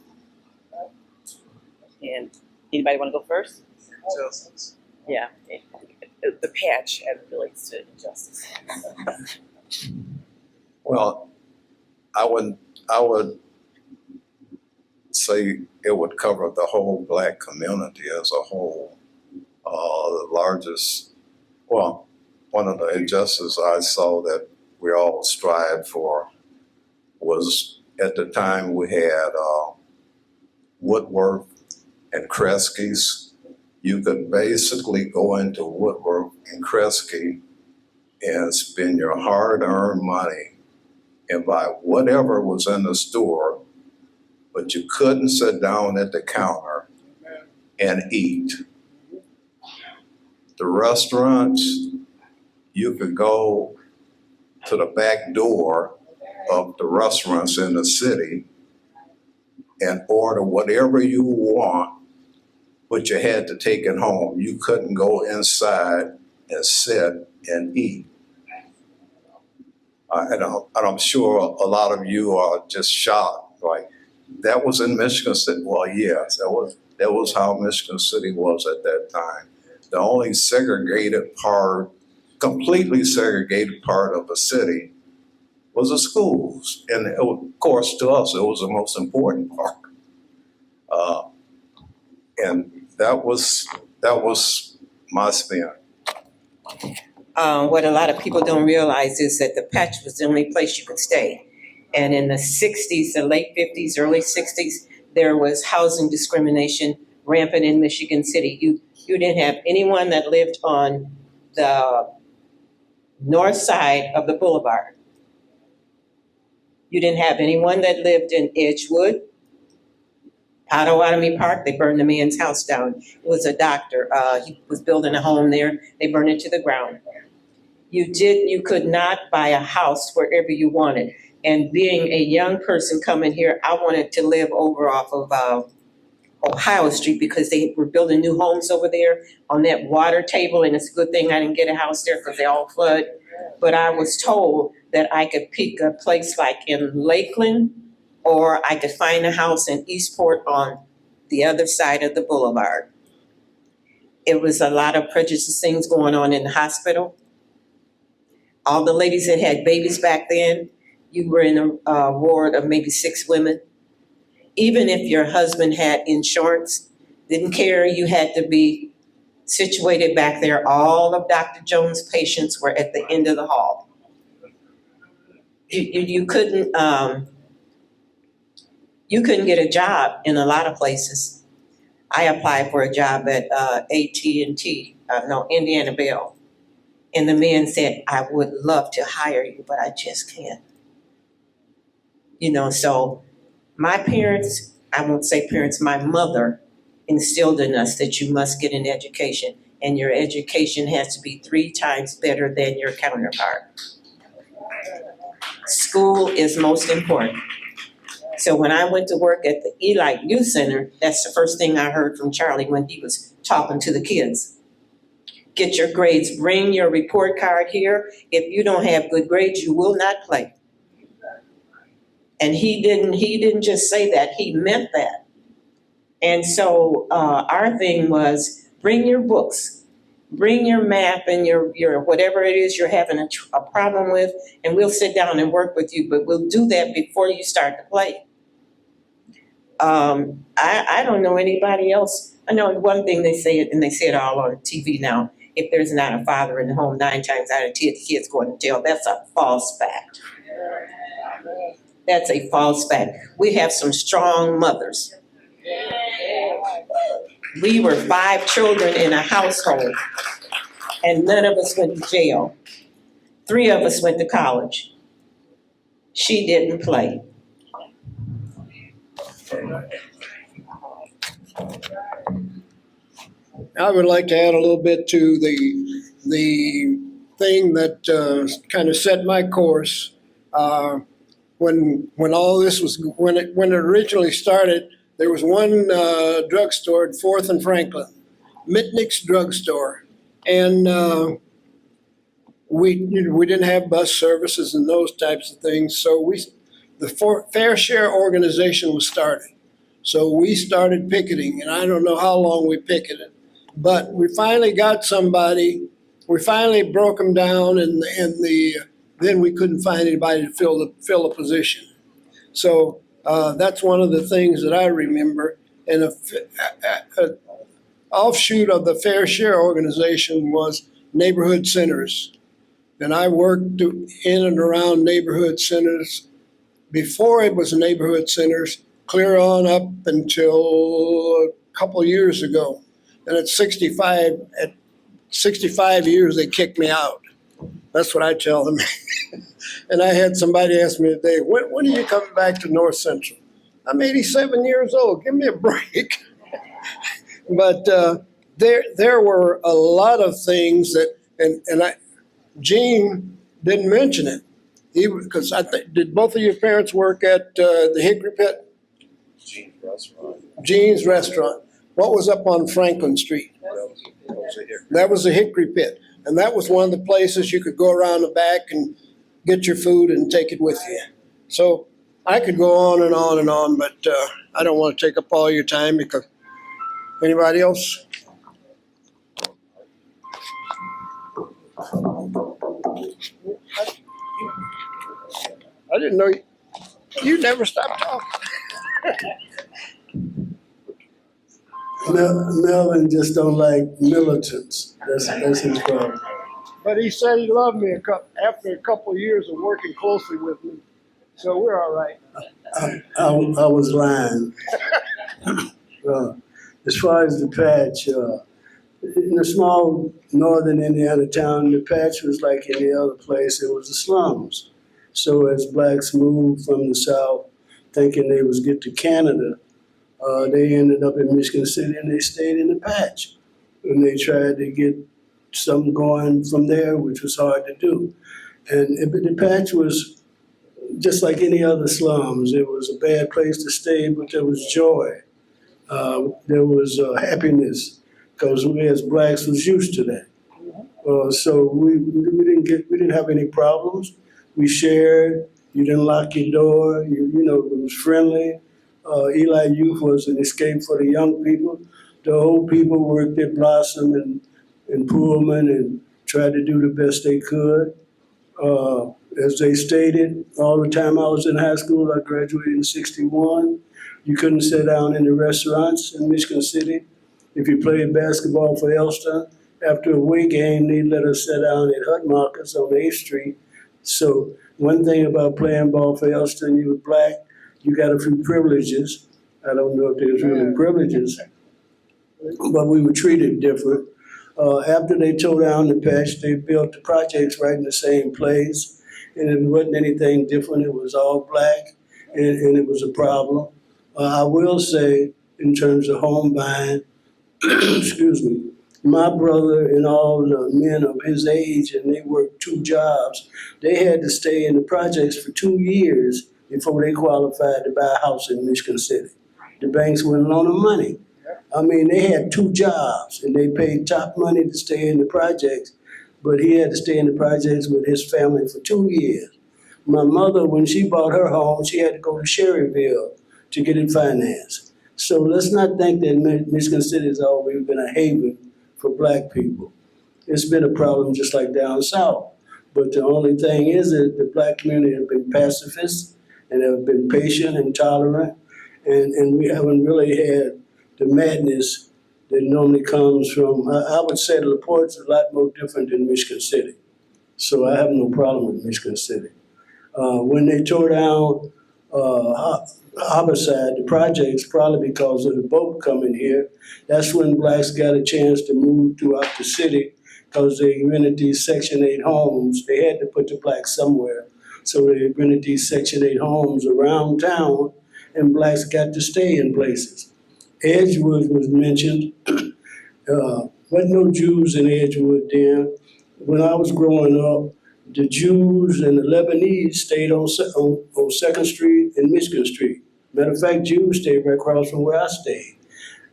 And anybody want to go first? Yeah, the patch as it relates to injustice. Well, I would say it would cover the whole Black community as a whole. The largest, well, one of the injustices I saw that we all strived for was at the time we had Woodworth and Kresge's. You could basically go into Woodworth and Kresge and spend your hard-earned money and buy whatever was in the store, but you couldn't sit down at the counter and eat. The restaurants, you could go to the back door of the restaurants in the city and order whatever you want, but you had to take it home. You couldn't go inside and sit and eat. And I'm sure a lot of you are just shocked, like, that was in Michigan City. Well, yes, that was how Michigan City was at that time. The only segregated part, completely segregated part of the city was the schools. And of course, to us, it was the most important part. And that was my spin. What a lot of people don't realize is that the patch was the only place you could stay. And in the 60s, the late 50s, early 60s, there was housing discrimination rampant in Michigan City. You didn't have anyone that lived on the north side of the boulevard. You didn't have anyone that lived in Edgewood, Potawatomi Park. They burned the man's house down. It was a doctor. He was building a home there. They burned it to the ground. You could not buy a house wherever you wanted. And being a young person coming here, I wanted to live over off of Ohio Street because they were building new homes over there on that water table. And it's a good thing I didn't get a house there because they all flood. But I was told that I could pick a place like in Lakeland, or I could find a house in Eastport on the other side of the boulevard. It was a lot of prejudiced things going on in the hospital. All the ladies that had babies back then, you were in a ward of maybe 6 women. Even if your husband had insurance, didn't care, you had to be situated back there. All of Dr. Jones' patients were at the end of the hall. You couldn't get a job in a lot of places. I applied for a job at AT&T, Indiana Bell. And the man said, I would love to hire you, but I just can't. So my parents, I won't say parents, my mother instilled in us that you must get an education, and your education has to be 3 times better than your counterpart. School is most important. So when I went to work at the Eli Youth Center, that's the first thing I heard from Charlie when he was talking to the kids. Get your grades, bring your report card here. If you don't have good grades, you will not play. And he didn't just say that, he meant that. And so our thing was bring your books, bring your math and your whatever it is you're having a problem with, and we'll sit down and work with you, but we'll do that before you start to play. I don't know anybody else. I know one thing they say it, and they say it all on TV now. If there's not a father in the home, 9 times out of 10, the kids going to jail. That's a false fact. That's a false fact. We have some strong mothers. We were 5 children in a household, and none of us went to jail. 3 of us went to college. She didn't play. I would like to add a little bit to the thing that kind of set my course. When all this was when it originally started, there was one drugstore at 4th and Franklin, Mitnick's drugstore, and we didn't have bus services and those types of things. So the Fair Share organization was started. So we started picketing, and I don't know how long we picketed, but we finally got somebody. We finally broke them down, and then we couldn't find anybody to fill a position. So that's one of the things that I remember. And a offshoot of the Fair Share organization was neighborhood centers. And I worked in and around neighborhood centers before it was neighborhood centers, clear on up until a couple years ago. And at 65 years, they kicked me out. That's what I tell them. And I had somebody ask me today, when are you coming back to North Central? I'm 87 years old. Give me a break. But there were a lot of things that, Gene didn't mention it. Because did both of your parents work at the Hickory Pit? Gene's Restaurant. Gene's Restaurant. What was up on Franklin Street? That was the Hickory Pit. And that was one of the places you could go around the back and get your food and take it with you. So I could go on and on and on, but I don't want to take up all your time because anybody else? I didn't know you never stopped talking. Melvin just don't like militants. That's his problem. But he said he loved me after a couple of years of working closely with me. So we're all right. I was lying. As far as the patch, in a small northern Indiana town, the patch was like any other place. It was the slums. So as blacks moved from the South, thinking they was get to Canada, they ended up in Michigan City and they stayed in the patch. And they tried to get something going from there, which was hard to do. And the patch was just like any other slums. It was a bad place to stay, but there was joy. There was happiness, because we as blacks was used to that. So we didn't have any problems. We shared. You didn't lock your door. You know, it was friendly. Eli Youth was an escape for the young people. The old people worked at Blossom and Pullman and tried to do the best they could. As they stated, all the time I was in high school, I graduated in '61. You couldn't sit down in the restaurants in Michigan City. If you played basketball for Elston, after a away game, they'd let us sit down at Hut Markets on 8th Street. So one thing about playing ball for Elston, you were black, you got a few privileges. I don't know if there's really privileges, but we were treated different. After they tore down the patch, they built the projects right in the same place, and it wasn't anything different. It was all black, and it was a problem. I will say, in terms of home buying, excuse me, my brother and all the men of his age, and they worked 2 jobs, they had to stay in the projects for 2 years before they qualified to buy a house in Michigan City. The banks wouldn't loan them money. I mean, they had 2 jobs, and they paid top money to stay in the projects, but he had to stay in the projects with his family for 2 years. My mother, when she bought her home, she had to go to Sherryville to get it financed. So let's not think that Michigan City has always been a haven for black people. It's been a problem just like down south. But the only thing is that the black community have been pacifists and have been patient and tolerant, and we haven't really had the madness that normally comes from, I would say the LaPorte's a lot more different than Michigan City. So I have no problem with Michigan City. When they tore down homicide, the projects, probably because of the boat coming here. That's when blacks got a chance to move throughout the city because they rented these Section 8 homes. They had to put the blacks somewhere. So they rented these Section 8 homes around town, and blacks got to stay in places. Edgewood was mentioned. Wasn't no Jews in Edgewood then. When I was growing up, the Jews and the Lebanese stayed on 2nd Street and Michigan Street. Matter of fact, Jews stayed right across from where I stayed.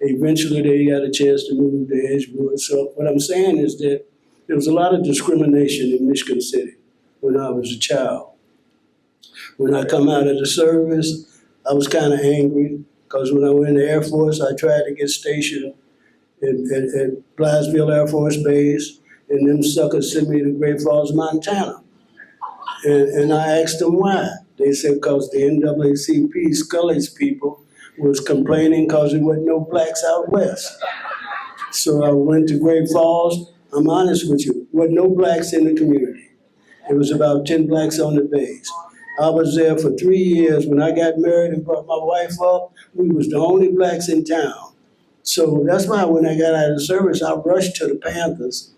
Eventually, they got a chance to move to Edgewood. So what I'm saying is that there was a lot of discrimination in Michigan City when I was a child. When I come out of the service, I was kind of angry because when I went in the Air Force, I tried to get stationed at Blytheville Air Force Base, and them suckers sent me to Great Falls, Montana. And I asked them why. They said because the NAACP, Scully's people, was complaining because there wasn't no blacks out west. So I went to Great Falls. I'm honest with you, there wasn't no blacks in the community. It was about 10 blacks on the base. I was there for 3 years. When I got married and brought my wife up, we was the only blacks in town. So that's why when I got out of the service, I rushed to the Panthers,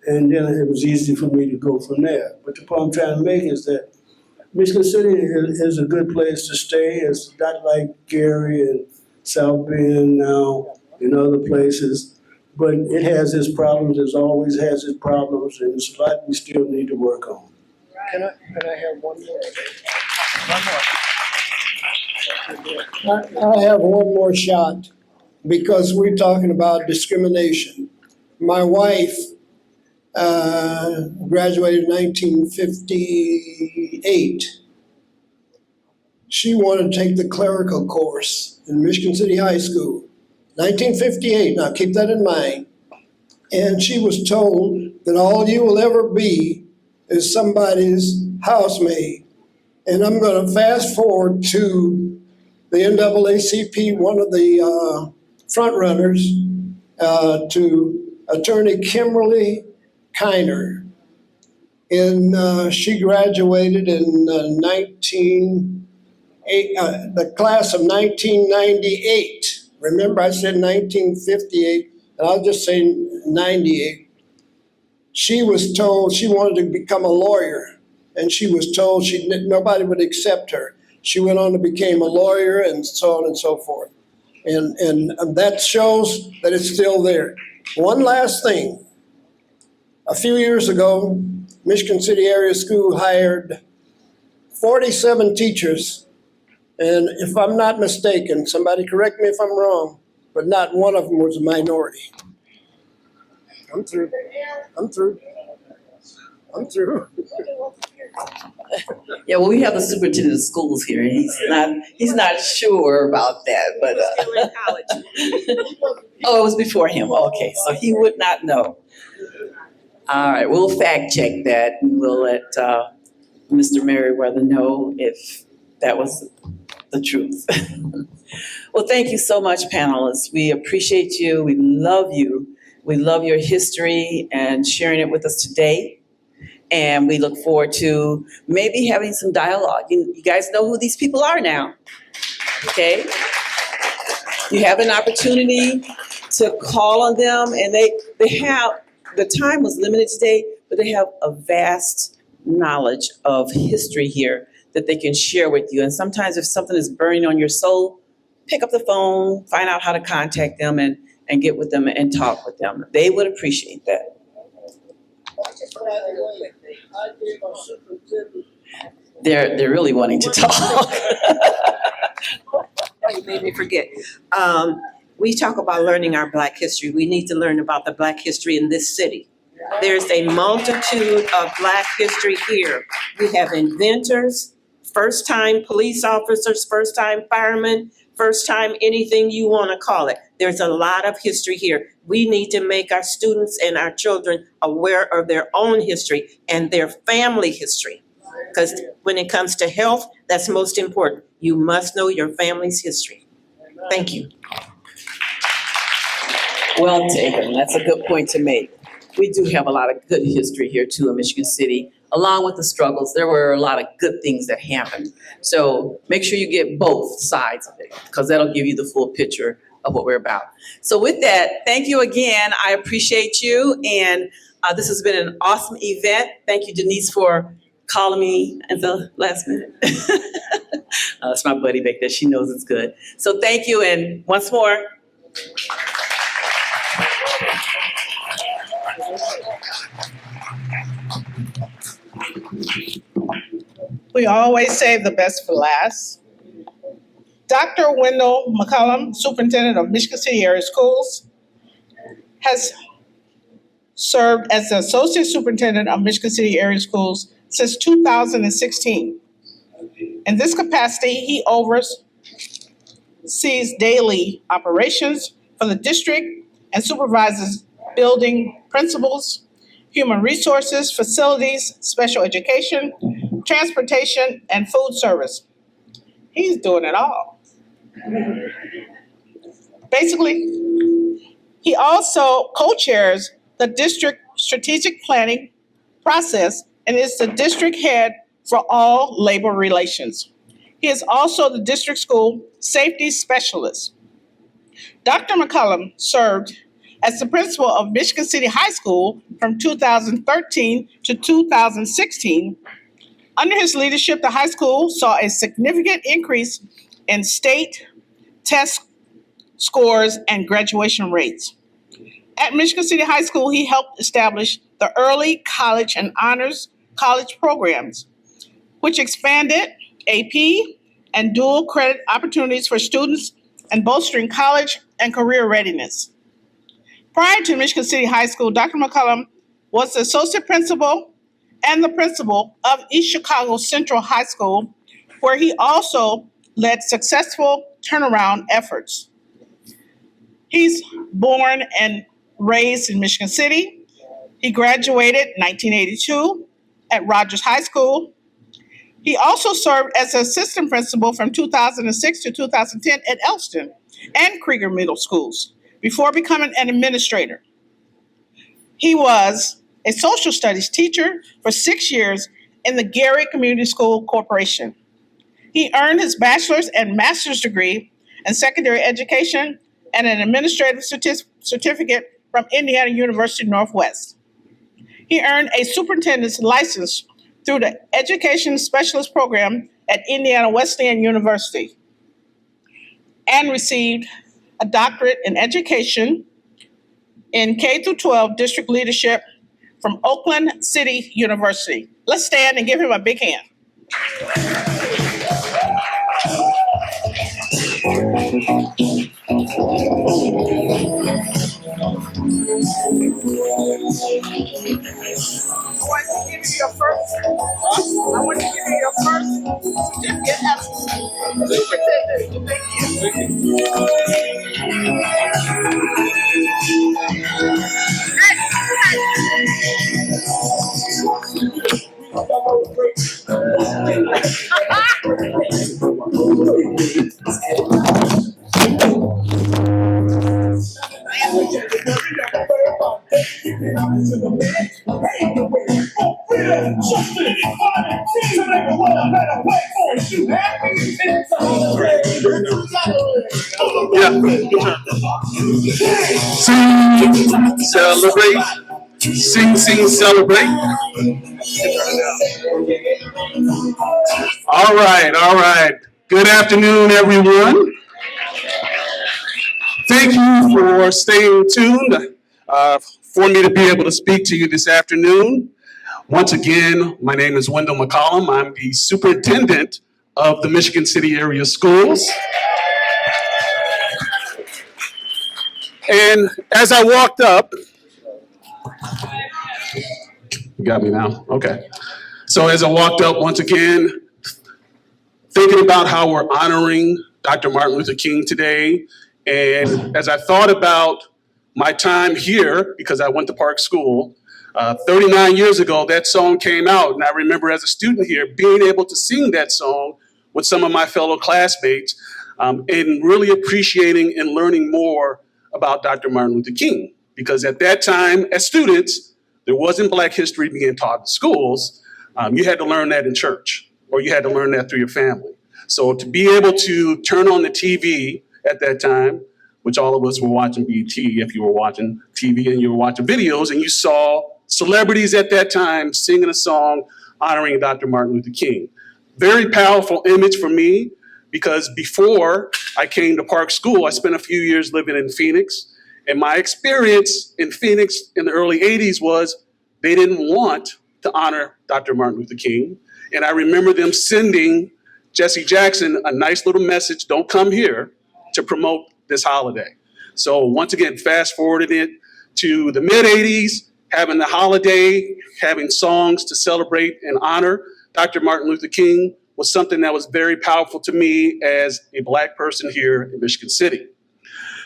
and then it was easy for me to go from there. But the point I'm trying to make is that Michigan City is a good place to stay. It's not like Gary and South Bend now and other places, but it has its problems, it always has its problems, and it's a lot we still need to work on. Can I have one more? I have one more shot because we're talking about discrimination. My wife graduated in 1958. She wanted to take the clerical course in Michigan City High School. 1958, now keep that in mind. And she was told that all you will ever be is somebody's housemaid. And I'm going to fast forward to the NAACP, one of the front runners, to Attorney Kimberly Kiner. And she graduated in the class of 1998. Remember, I said 1958, and I'll just say 98. She was told she wanted to become a lawyer, and she was told nobody would accept her. She went on to become a lawyer and so on and so forth. And that shows that it's still there. One last thing. A few years ago, Michigan City Area School hired 47 teachers. And if I'm not mistaken, somebody correct me if I'm wrong, but not one of them was a minority. I'm through. Yeah, well, we have the superintendent of schools here, and he's not sure about that, but. Still in college. Oh, it was before him, okay, so he would not know. All right, we'll fact check that, and we'll let Mr. Merriweather know if that was the truth. Well, thank you so much, panelists. We appreciate you, we love you. We love your history and sharing it with us today. And we look forward to maybe having some dialogue. You guys know who these people are now, okay? You have an opportunity to call on them, and they have, the time was limited today, but they have a vast knowledge of history here that they can share with you. And sometimes if something is burning on your soul, pick up the phone, find out how to contact them and get with them and talk with them. They would appreciate that. They're really wanting to talk. You made me forget. We talk about learning our Black history. We need to learn about the Black history in this city. There's a multitude of Black history here. We have inventors, first-time police officers, first-time firemen, first-time anything you want to call it. There's a lot of history here. We need to make our students and our children aware of their own history and their family history. Because when it comes to health, that's most important. You must know your family's history. Thank you. Well taken. That's a good point to make. We do have a lot of good history here too in Michigan City. along with the struggles, there were a lot of good things that happened. So make sure you get both sides of it, because that'll give you the full picture of what we're about. So with that, thank you again. I appreciate you. And this has been an awesome event. Thank you, Denise, for calling me at the last minute. That's my buddy back there. She knows it's good. So thank you. And once more, We always save the best for last. Dr. Wendell McCollum, Superintendent of Michigan City Area Schools, has served as the Associate Superintendent of Michigan City Area Schools since 2016. In this capacity, he oversees daily operations for the district and supervises building principals, human resources, facilities, special education, transportation, and food service. He's doing it all. Basically, he also co-chairs the district strategic planning process and is the district head for all labor relations. He is also the district school safety specialist. Dr. McCollum served as the principal of Michigan City High School from 2013 to 2016. Under his leadership, the high school saw a significant increase in state test scores and graduation rates. At Michigan City High School, he helped establish the early college and honors college programs, which expanded AP and dual credit opportunities for students and bolstering college and career readiness. Prior to Michigan City High School, Dr. McCollum was the associate principal and the principal of East Chicago Central High School, where he also led successful turnaround efforts. He's born and raised in Michigan City. He graduated in 1982 at Rogers High School. He also served as assistant principal from 2006 to 2010 at Elston and Krieger Middle Schools before becoming an administrator. He was a social studies teacher for 6 years in the Gary Community School Corporation. He earned his bachelor's and master's degree in secondary education and an administrative certificate from Indiana University Northwest. He earned a superintendent's license through the Education Specialist Program at Indiana Wesleyan University and received a doctorate in education in K-12 district leadership from Oakland City University. Let's stand and give him a big hand. I want to give you your first certificate as superintendent. Thank Sing, celebrate. Sing, sing, celebrate. All right, all right. Good afternoon, everyone. Thank you for staying tuned for me to be able to speak to you this afternoon. Once again, my name is Wendell McCollum. I'm the superintendent of the Michigan City Area Schools. And as I walked up, you got me now? Okay. So as I walked up, once again, thinking about how we're honoring Dr. Martin Luther King today, and as I thought about my time here, because I went to Park School, 39 years ago, that song came out, and I remember as a student here being able to sing that song with some of my fellow classmates and really appreciating and learning more about Dr. Martin Luther King. Because at that time, as students, there wasn't Black history being taught in schools, You had to learn that in church, or you had to learn that through your family. So to be able to turn on the TV at that time, which all of us were watching BT, if you were watching TV and you were watching videos, and you saw celebrities at that time singing a song honoring Dr. Martin Luther King. Very powerful image for me, because before I came to Park School, I spent a few years living in Phoenix. And my experience in Phoenix in the early 80s was they didn't want to honor Dr. Martin Luther King. And I remember them sending Jesse Jackson a nice little message, don't come here, to promote this holiday. So once again, fast forwarded it to the mid 80s, having the holiday, having songs to celebrate and honor Dr. Martin Luther King was something that was very powerful to me as a Black person here in Michigan City.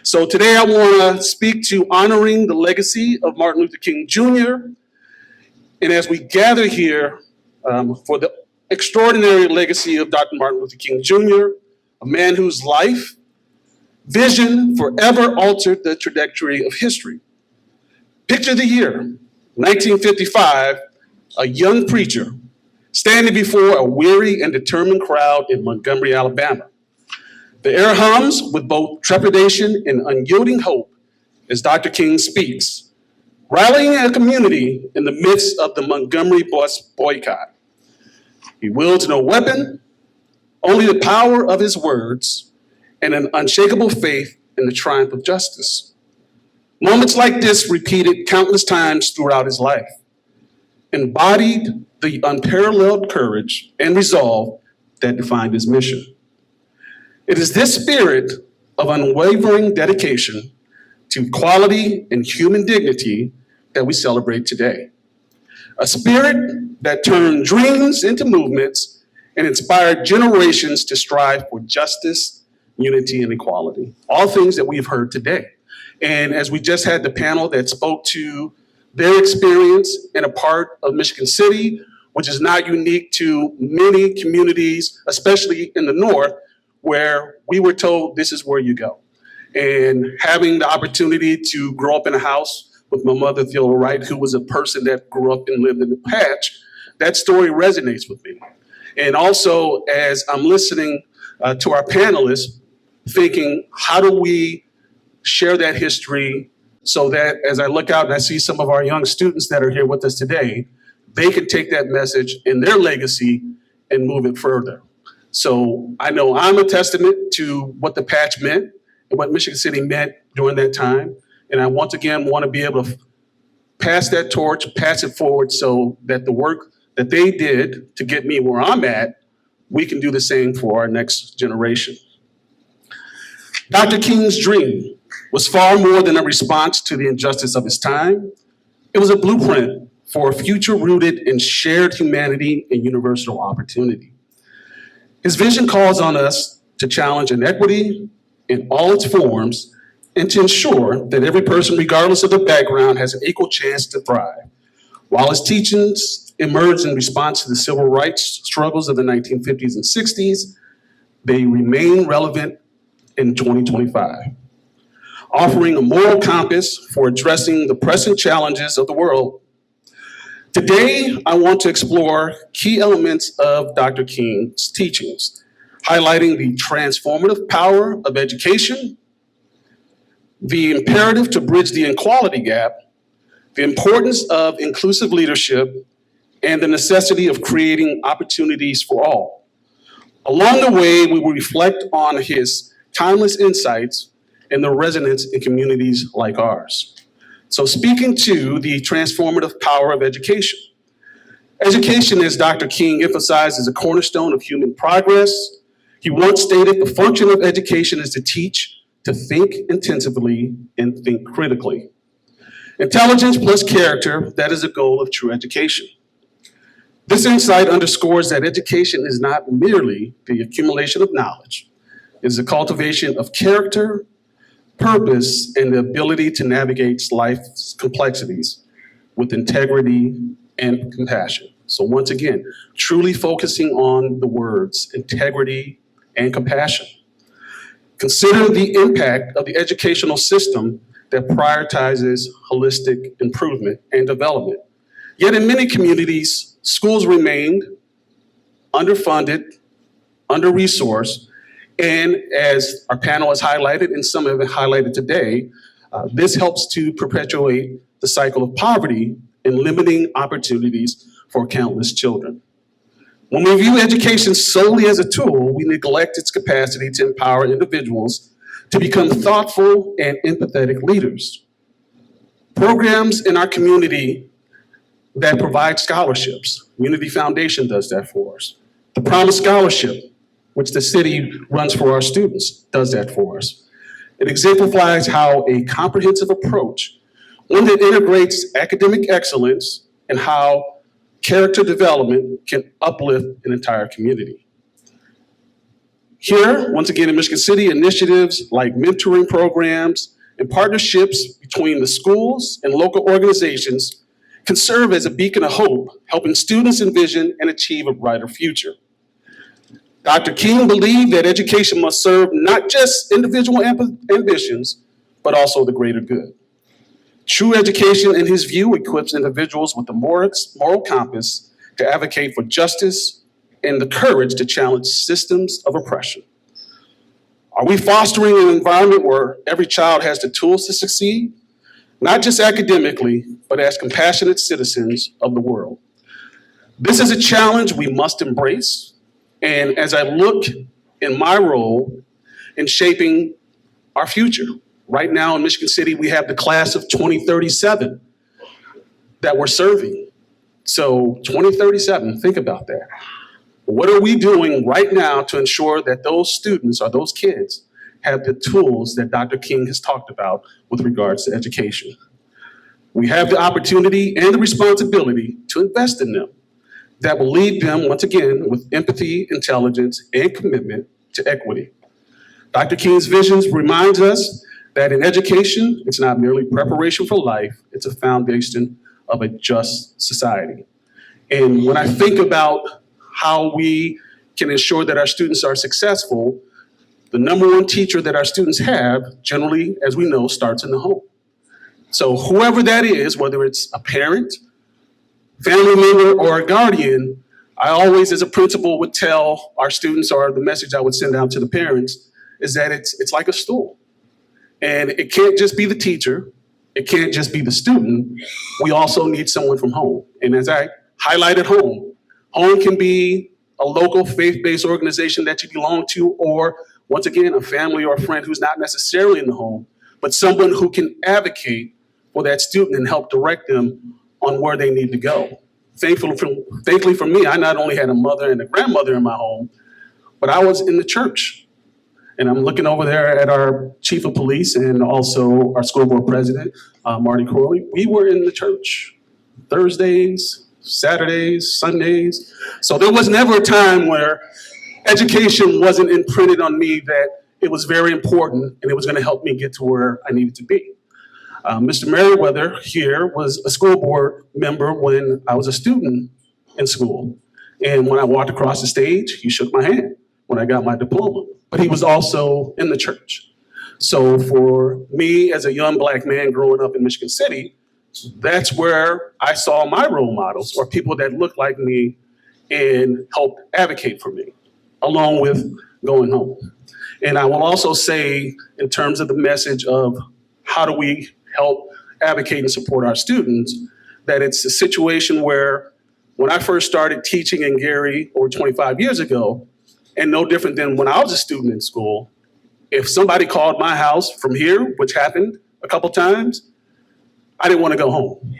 So today I want to speak to honoring the legacy of Martin Luther King Jr. And as we gather here for the extraordinary legacy of Dr. Martin Luther King Jr., a man whose life, vision forever altered the trajectory of history. Picture the year, 1955, a young preacher standing before a weary and determined crowd in Montgomery, Alabama. The air hums with both trepidation and unyielding hope as Dr. King speaks, rallying a community in the midst of the Montgomery bus boycott. He wields no weapon, only the power of his words and an unshakable faith in the triumph of justice. Moments like this repeated countless times throughout his life, embodied the unparalleled courage and resolve that defined his mission. It is this spirit of unwavering dedication to equality and human dignity that we celebrate today. A spirit that turned dreams into movements and inspired generations to strive for justice, unity, and equality. All things that we've heard today. And as we just had the panel that spoke to their experience in a part of Michigan City, which is not unique to many communities, especially in the North, where we were told this is where you go. And having the opportunity to grow up in a house with my mother, Theodore Wright, who was a person that grew up and lived in the patch, that story resonates with me. And also, as I'm listening to our panelists, thinking, how do we share that history so that as I look out and I see some of our young students that are here with us today, they can take that message and their legacy and move it further. So I know I'm a testament to what the patch meant and what Michigan City meant during that time. And I once again want to be able to pass that torch, pass it forward so that the work that they did to get me where I'm at, we can do the same for our next generation. Dr. King's dream was far more than a response to the injustice of his time. It was a blueprint for a future rooted in shared humanity and universal opportunity. His vision calls on us to challenge inequity in all its forms and to ensure that every person, regardless of their background, has an equal chance to thrive. While his teachings emerged in response to the civil rights struggles of the 1950s and 60s, they remain relevant in 2025, offering a moral compass for addressing the pressing challenges of the world. Today, I want to explore key elements of Dr. King's teachings, highlighting the transformative power of education, the imperative to bridge the inequality gap, the importance of inclusive leadership, and the necessity of creating opportunities for all. Along the way, we will reflect on his timeless insights and their resonance in communities like ours. So speaking to the transformative power of education. Education, as Dr. King emphasized, is a cornerstone of human progress. He once stated the function of education is to teach, to think intensively, and think critically. Intelligence plus character, that is the goal of true education. This insight underscores that education is not merely the accumulation of knowledge. It is a cultivation of character, purpose, and the ability to navigate life's complexities with integrity and compassion. So once again, truly focusing on the words integrity and compassion. Consider the impact of the educational system that prioritizes holistic improvement and development. Yet in many communities, schools remained underfunded, under-resourced, and as our panel has highlighted, and some have been highlighted today, this helps to perpetuate the cycle of poverty and limiting opportunities for countless children. When we view education solely as a tool, we neglect its capacity to empower individuals to become thoughtful and empathetic leaders. Programs in our community that provide scholarships, Community Foundation does that for us. The Promise Scholarship, which the city runs for our students, does that for us. It exemplifies how a comprehensive approach, one that integrates academic excellence and how character development can uplift an entire community. Here, once again in Michigan City, initiatives like mentoring programs and partnerships between the schools and local organizations can serve as a beacon of hope, helping students envision and achieve a brighter future. Dr. King believed that education must serve not just individual ambitions, but also the greater good. True education, in his view, equips individuals with the moral compass to advocate for justice and the courage to challenge systems of oppression. Are we fostering an environment where every child has the tools to succeed, not just academically, but as compassionate citizens of the world? This is a challenge we must embrace. And as I look in my role in shaping our future, right now in Michigan City, we have the class of 2037 that we're serving. So 2037, think about that. What are we doing right now to ensure that those students or those kids have the tools that Dr. King has talked about with regards to education? We have the opportunity and the responsibility to invest in them that will lead them, once again, with empathy, intelligence, and commitment to equity. Dr. King's visions reminds us that in education, it's not merely preparation for life, it's a foundation of a just society. And when I think about how we can ensure that our students are successful, the number one teacher that our students have, generally, as we know, starts in the home. So whoever that is, whether it's a parent, family member, or a guardian, I always, as a principal, would tell our students, or the message I would send out to the parents, is that it's like a stool. And it can't just be the teacher, it can't just be the student, we also need someone from home. And as I highlighted home, home can be a local faith-based organization that you belong to, or once again, a family or a friend who's not necessarily in the home, but someone who can advocate for that student and help direct them on where they need to go. Thankfully for me, I not only had a mother and a grandmother in my home, but I was in the church. And I'm looking over there at our chief of police and also our school board president, Marty Corley. We were in the church Thursdays, Saturdays, Sundays. So there was never a time where education wasn't imprinted on me that it was very important and it was going to help me get to where I needed to be. Mr. Merriweather here was a school board member when I was a student in school. And when I walked across the stage, he shook my hand when I got my diploma. But he was also in the church. So for me as a young Black man growing up in Michigan City, that's where I saw my role models, or people that looked like me and helped advocate for me, along with going home. And I will also say, in terms of the message of how do we help advocate and support our students, that it's a situation where when I first started teaching in Gary over 25 years ago, and no different than when I was a student in school, if somebody called my house from here, which happened a couple times, I didn't want to go home.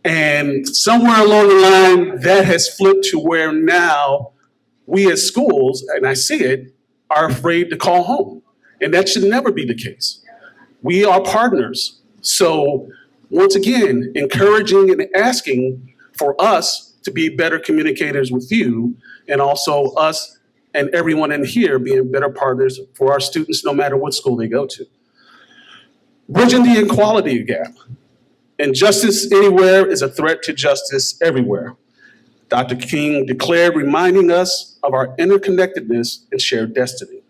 And somewhere along the line, that has flipped to where now we as schools, and I see it, are afraid to call home. And that should never be the case. We are partners. So once again, encouraging and asking for us to be better communicators with you, and also us and everyone in here being better partners for our students, no matter what school they go to. Bridging the inequality gap. Injustice anywhere is a threat to justice everywhere. Dr. King declared, reminding us of our interconnectedness and shared destiny.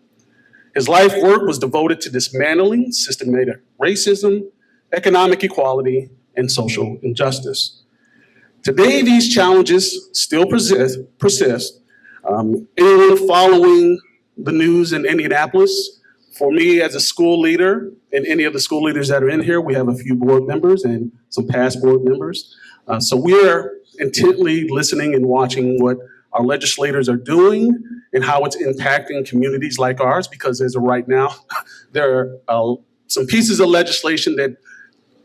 His life work was devoted to dismantling systematic racism, economic equality, and social injustice. Today, these challenges still persist. Anyone following the news in Indianapolis, for me as a school leader, and any of the school leaders that are in here, we have a few board members and some past board members. So we are intently listening and watching what our legislators are doing and how it's impacting communities like ours, because as of right now, there are some pieces of legislation that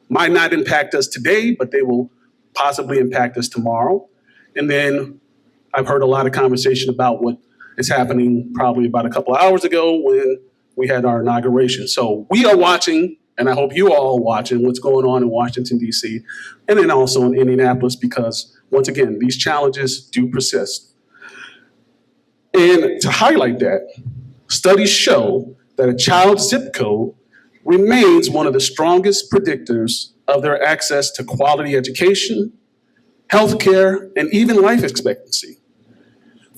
might not impact us today, but they will possibly impact us tomorrow. And then I've heard a lot of conversation about what is happening probably about a couple of hours ago when we had our inauguration. So we are watching, and I hope you all are watching what's going on in Washington, D.C., and then also in Indianapolis, because once again, these challenges do persist. And to highlight that, studies show that a child's zip code remains one of the strongest predictors of their access to quality education, healthcare, and even life expectancy.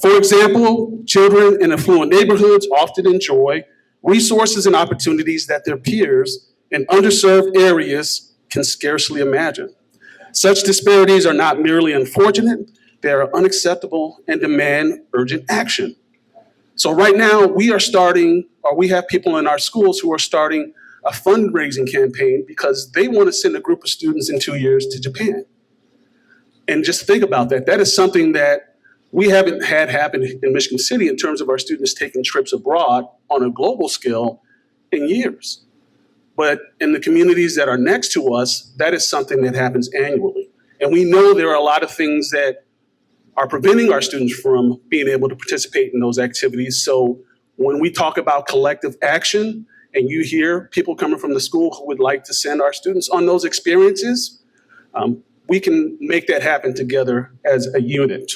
For example, children in affluent neighborhoods often enjoy resources and opportunities that their peers in underserved areas can scarcely imagine. Such disparities are not merely unfortunate, they are unacceptable and demand urgent action. So right now, we have people in our schools who are starting a fundraising campaign because they want to send a group of students in 2 years to Japan. And just think about that. That is something that we haven't had happen in Michigan City in terms of our students taking trips abroad on a global scale in years. But in the communities that are next to us, that is something that happens annually. And we know there are a lot of things that are preventing our students from being able to participate in those activities. So when we talk about collective action, and you hear people coming from the school who would like to send our students on those experiences, we can make that happen together as a unit.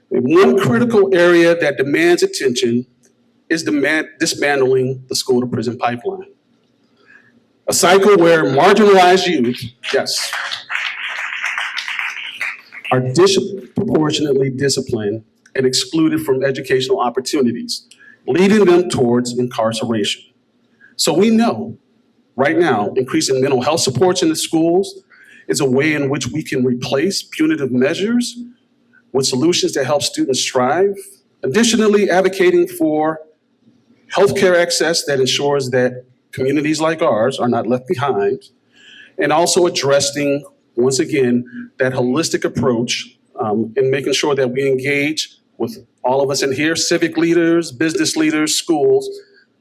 One critical area that demands attention is dismantling the school to prison pipeline. A cycle where marginalized youth, yes, are disproportionately disciplined and excluded from educational opportunities, leading them towards incarceration. So we know right now, increasing mental health supports in the schools is a way in which we can replace punitive measures with solutions that help students strive. Additionally, advocating for healthcare access that ensures that communities like ours are not left behind, and also addressing, once again, that holistic approach and making sure that we engage with all of us in here, civic leaders, business leaders, schools,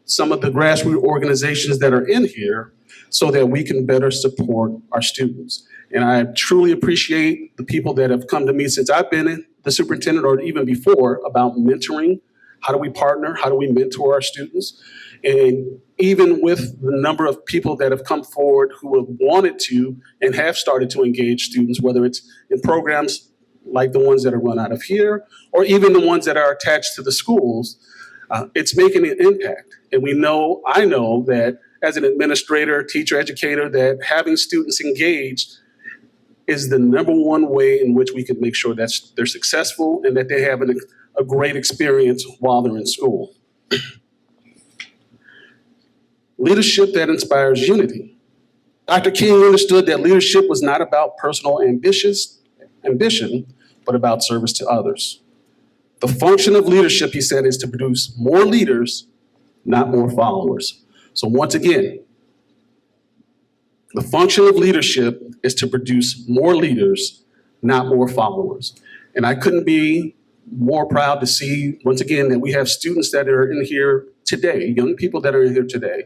some of the grassroots organizations that are in here, so that we can better support our students. And I truly appreciate the people that have come to me since I've been the superintendent, or even before, about mentoring. How do we partner? How do we mentor our students? And even with the number of people that have come forward who have wanted to and have started to engage students, whether it's in programs like the ones that are run out of here, or even the ones that are attached to the schools, it's making an impact. And I know that as an administrator, teacher, educator, that having students engaged is the number one way in which we can make sure that they're successful and that they have a great experience while they're in school. Leadership that inspires unity. Dr. King understood that leadership was not about personal ambition, but about service to others. The function of leadership, he said, is to produce more leaders, not more followers. So once again, the function of leadership is to produce more leaders, not more followers. And I couldn't be more proud to see, once again, that we have students that are in here today, young people that are in here today,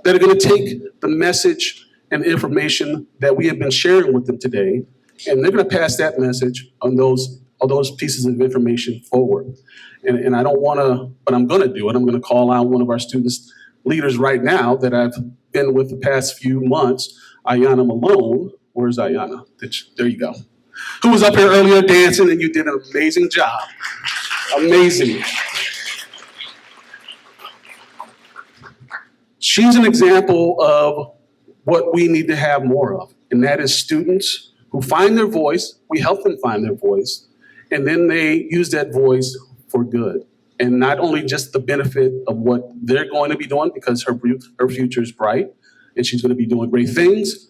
that are going to take the message and information that we have been sharing with them today, and they're going to pass that message on those pieces of information forward. And I don't want to, but I'm going to do it. I'm going to call out one of our students leaders right now that I've been with the past few months, Ayana Malone. Where's Ayana? There you go. Who was up here earlier dancing, and you did an amazing job. Amazing. She's an example of what we need to have more of, and that is students who find their voice, we help them find their voice, and then they use that voice for good. And not only just the benefit of what they're going to be doing, because her future is bright and she's going to be doing great things,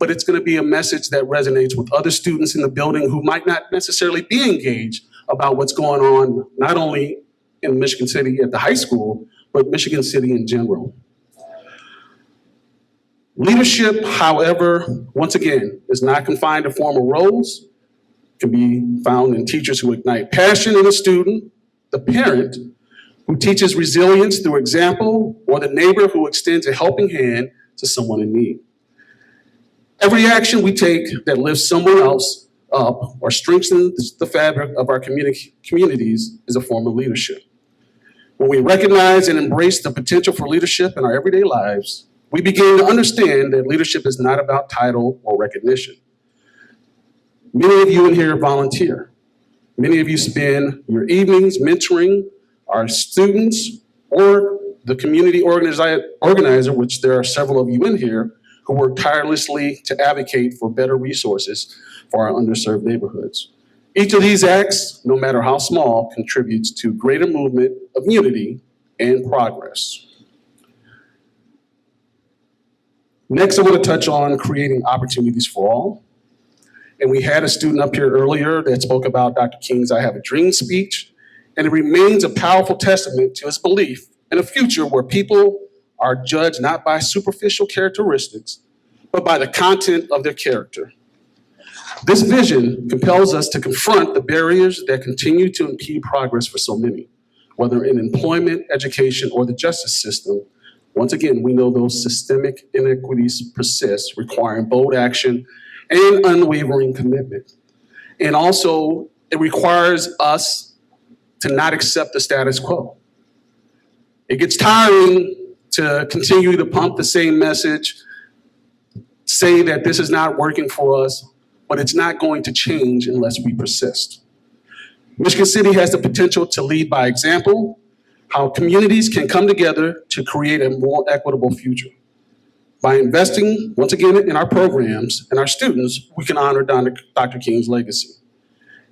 but it's going to be a message that resonates with other students in the building who might not necessarily be engaged about what's going on, not only in Michigan City at the high school, but Michigan City in general. Leadership, however, once again, is not confined to formal roles. It can be found in teachers who ignite passion in a student, the parent who teaches resilience through example, or the neighbor who extends a helping hand to someone in need. Every action we take that lifts someone else up or strengthens the fabric of our communities is a form of leadership. When we recognize and embrace the potential for leadership in our everyday lives, we begin to understand that leadership is not about title or recognition. Many of you in here volunteer. Many of you spend your evenings mentoring our students or the community organizer, which there are several of you in here, who work tirelessly to advocate for better resources for our underserved neighborhoods. Each of these acts, no matter how small, contributes to greater movement of unity and progress. Next, I want to touch on creating opportunities for all. And we had a student up here earlier that spoke about Dr. King's I Have a Dream speech, and it remains a powerful testament to his belief in a future where people are judged not by superficial characteristics, but by the content of their character. This vision compels us to confront the barriers that continue to impede progress for so many, whether in employment, education, or the justice system. Once again, we know those systemic inequities persist, requiring bold action and unwavering commitment. And also, it requires us to not accept the status quo. It gets tiring to continue to pump the same message, say that this is not working for us, but it's not going to change unless we persist. Michigan City has the potential to lead by example, how communities can come together to create a more equitable future. By investing, once again, in our programs and our students, we can honor Dr. King's legacy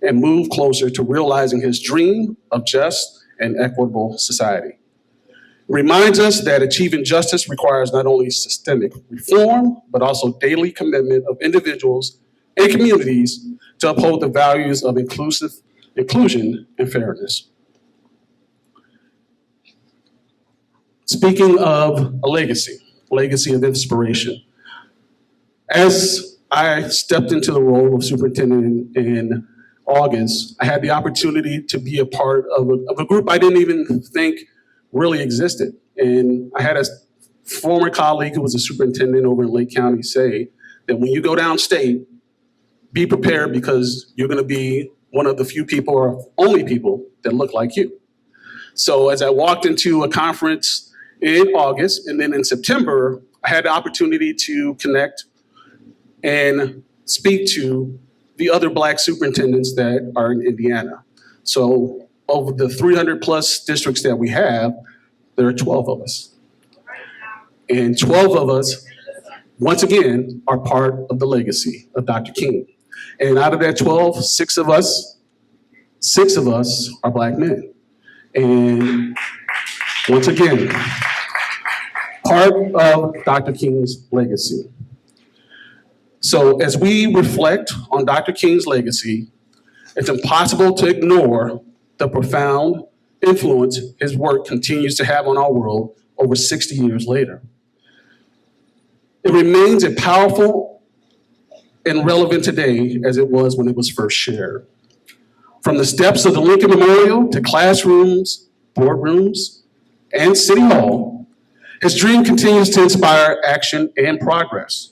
and move closer to realizing his dream of just and equitable society. It reminds us that achieving justice requires not only systemic reform, but also daily commitment of individuals and communities to uphold the values of inclusion and fairness. Speaking of a legacy of inspiration. As I stepped into the role of superintendent in August, I had the opportunity to be a part of a group I didn't even think really existed. And I had a former colleague who was a superintendent over in Lake County say that when you go downstate, be prepared because you're gonna be one of the few people or only people that look like you. So as I walked into a conference in August, and then in September, I had the opportunity to connect and speak to the other Black superintendents that are in Indiana. So over the 300 plus districts that we have, there are 12 of us. And 12 of us, once again, are part of the legacy of Dr. King. And out of that 12, six of us are Black men. And once again, part of Dr. King's legacy. So as we reflect on Dr. King's legacy, it's impossible to ignore the profound influence his work continues to have on our world over 60 years later. It remains as powerful and relevant today as it was when it was first shared. From the steps of the Lincoln Memorial to classrooms, boardrooms, and City Hall, his dream continues to inspire action and progress.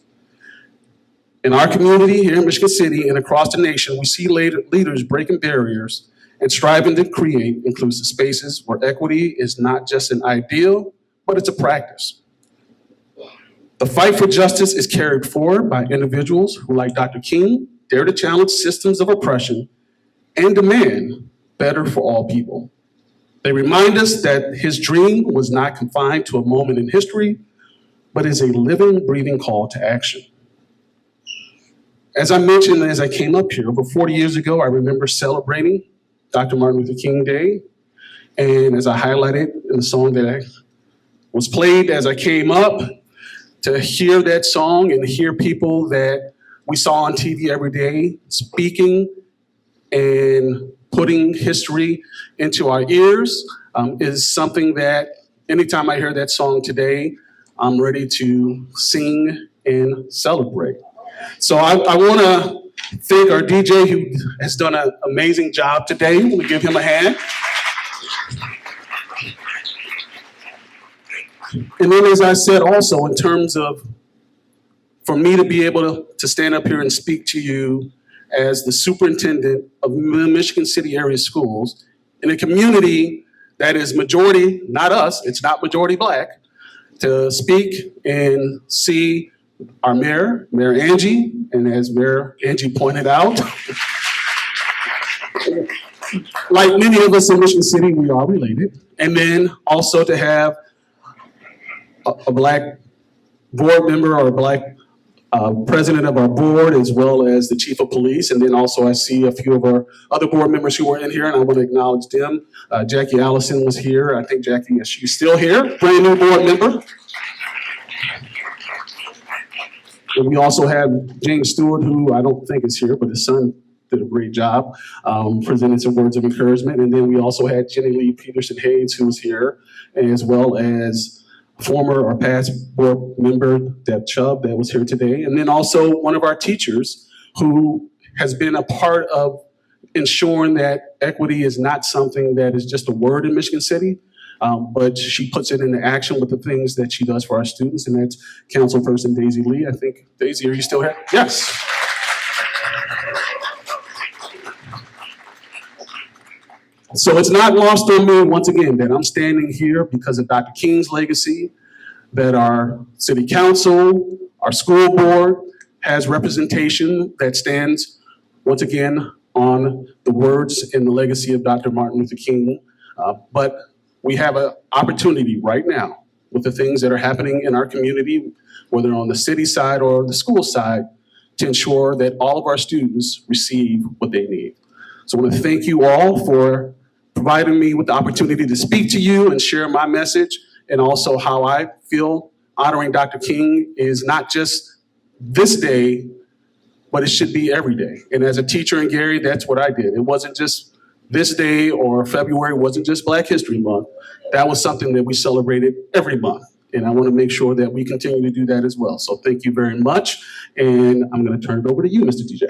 In our community here in Michigan City and across the nation, we see leaders breaking barriers and striving to create inclusive spaces where equity is not just an ideal, but it's a practice. The fight for justice is carried forward by individuals who, like Dr. King, dare to challenge systems of oppression and demand better for all people. They remind us that his dream was not confined to a moment in history, but is a living, breathing call to action. As I mentioned, as I came up here, over 40 years ago, I remember celebrating Dr. Martin Luther King Day. And as I highlighted in the song that was played as I came up, to hear that song and hear people that we saw on TV every day speaking and putting history into our ears is something that anytime I hear that song today, I'm ready to sing and celebrate. So I want to thank our DJ who has done an amazing job today. I'm going to give him a hand. And then, as I said, also in terms of for me to be able to stand up here and speak to you as the superintendent of Michigan City area schools in a community that is majority, not us, it's not majority Black, to speak and see our mayor, Mayor Angie, and as Mayor Angie pointed out, like many of us in Michigan City, we are related. And then also to have a Black board member or a Black president of our board, as well as the chief of police. And then also I see a few of our other board members who were in here, and I want to acknowledge them. Jackie Allison was here. I think Jackie, she's still here, brand new board member. And we also have James Stewart, who I don't think is here, but his son did a great job, presented some words of encouragement. And then we also had Jenny Lee Peterson-Hayes, who was here, as well as former or past board member Deb Chubb that was here today. And then also one of our teachers who has been a part of ensuring that equity is not something that is just a word in Michigan City, but she puts it into action with the things that she does for our students, and that's Councilperson Daisy Lee. I think, Daisy, are you still here? Yes. So it's not lost on me, once again, that I'm standing here because of Dr. King's legacy, that our city council, our school board has representation that stands, once again, on the words and the legacy of Dr. Martin Luther King. But we have an opportunity right now with the things that are happening in our community, whether on the city side or the school side, to ensure that all of our students receive what they need. So I want to thank you all for providing me with the opportunity to speak to you and share my message, and also how I feel honoring Dr. King is not just this day, but it should be every day. And as a teacher in Gary, that's what I did. It wasn't just this day or February, it wasn't just Black History Month. That was something that we celebrated every month. And I want to make sure that we continue to do that as well. So thank you very much. And I'm going to turn it over to you, Mr. DJ.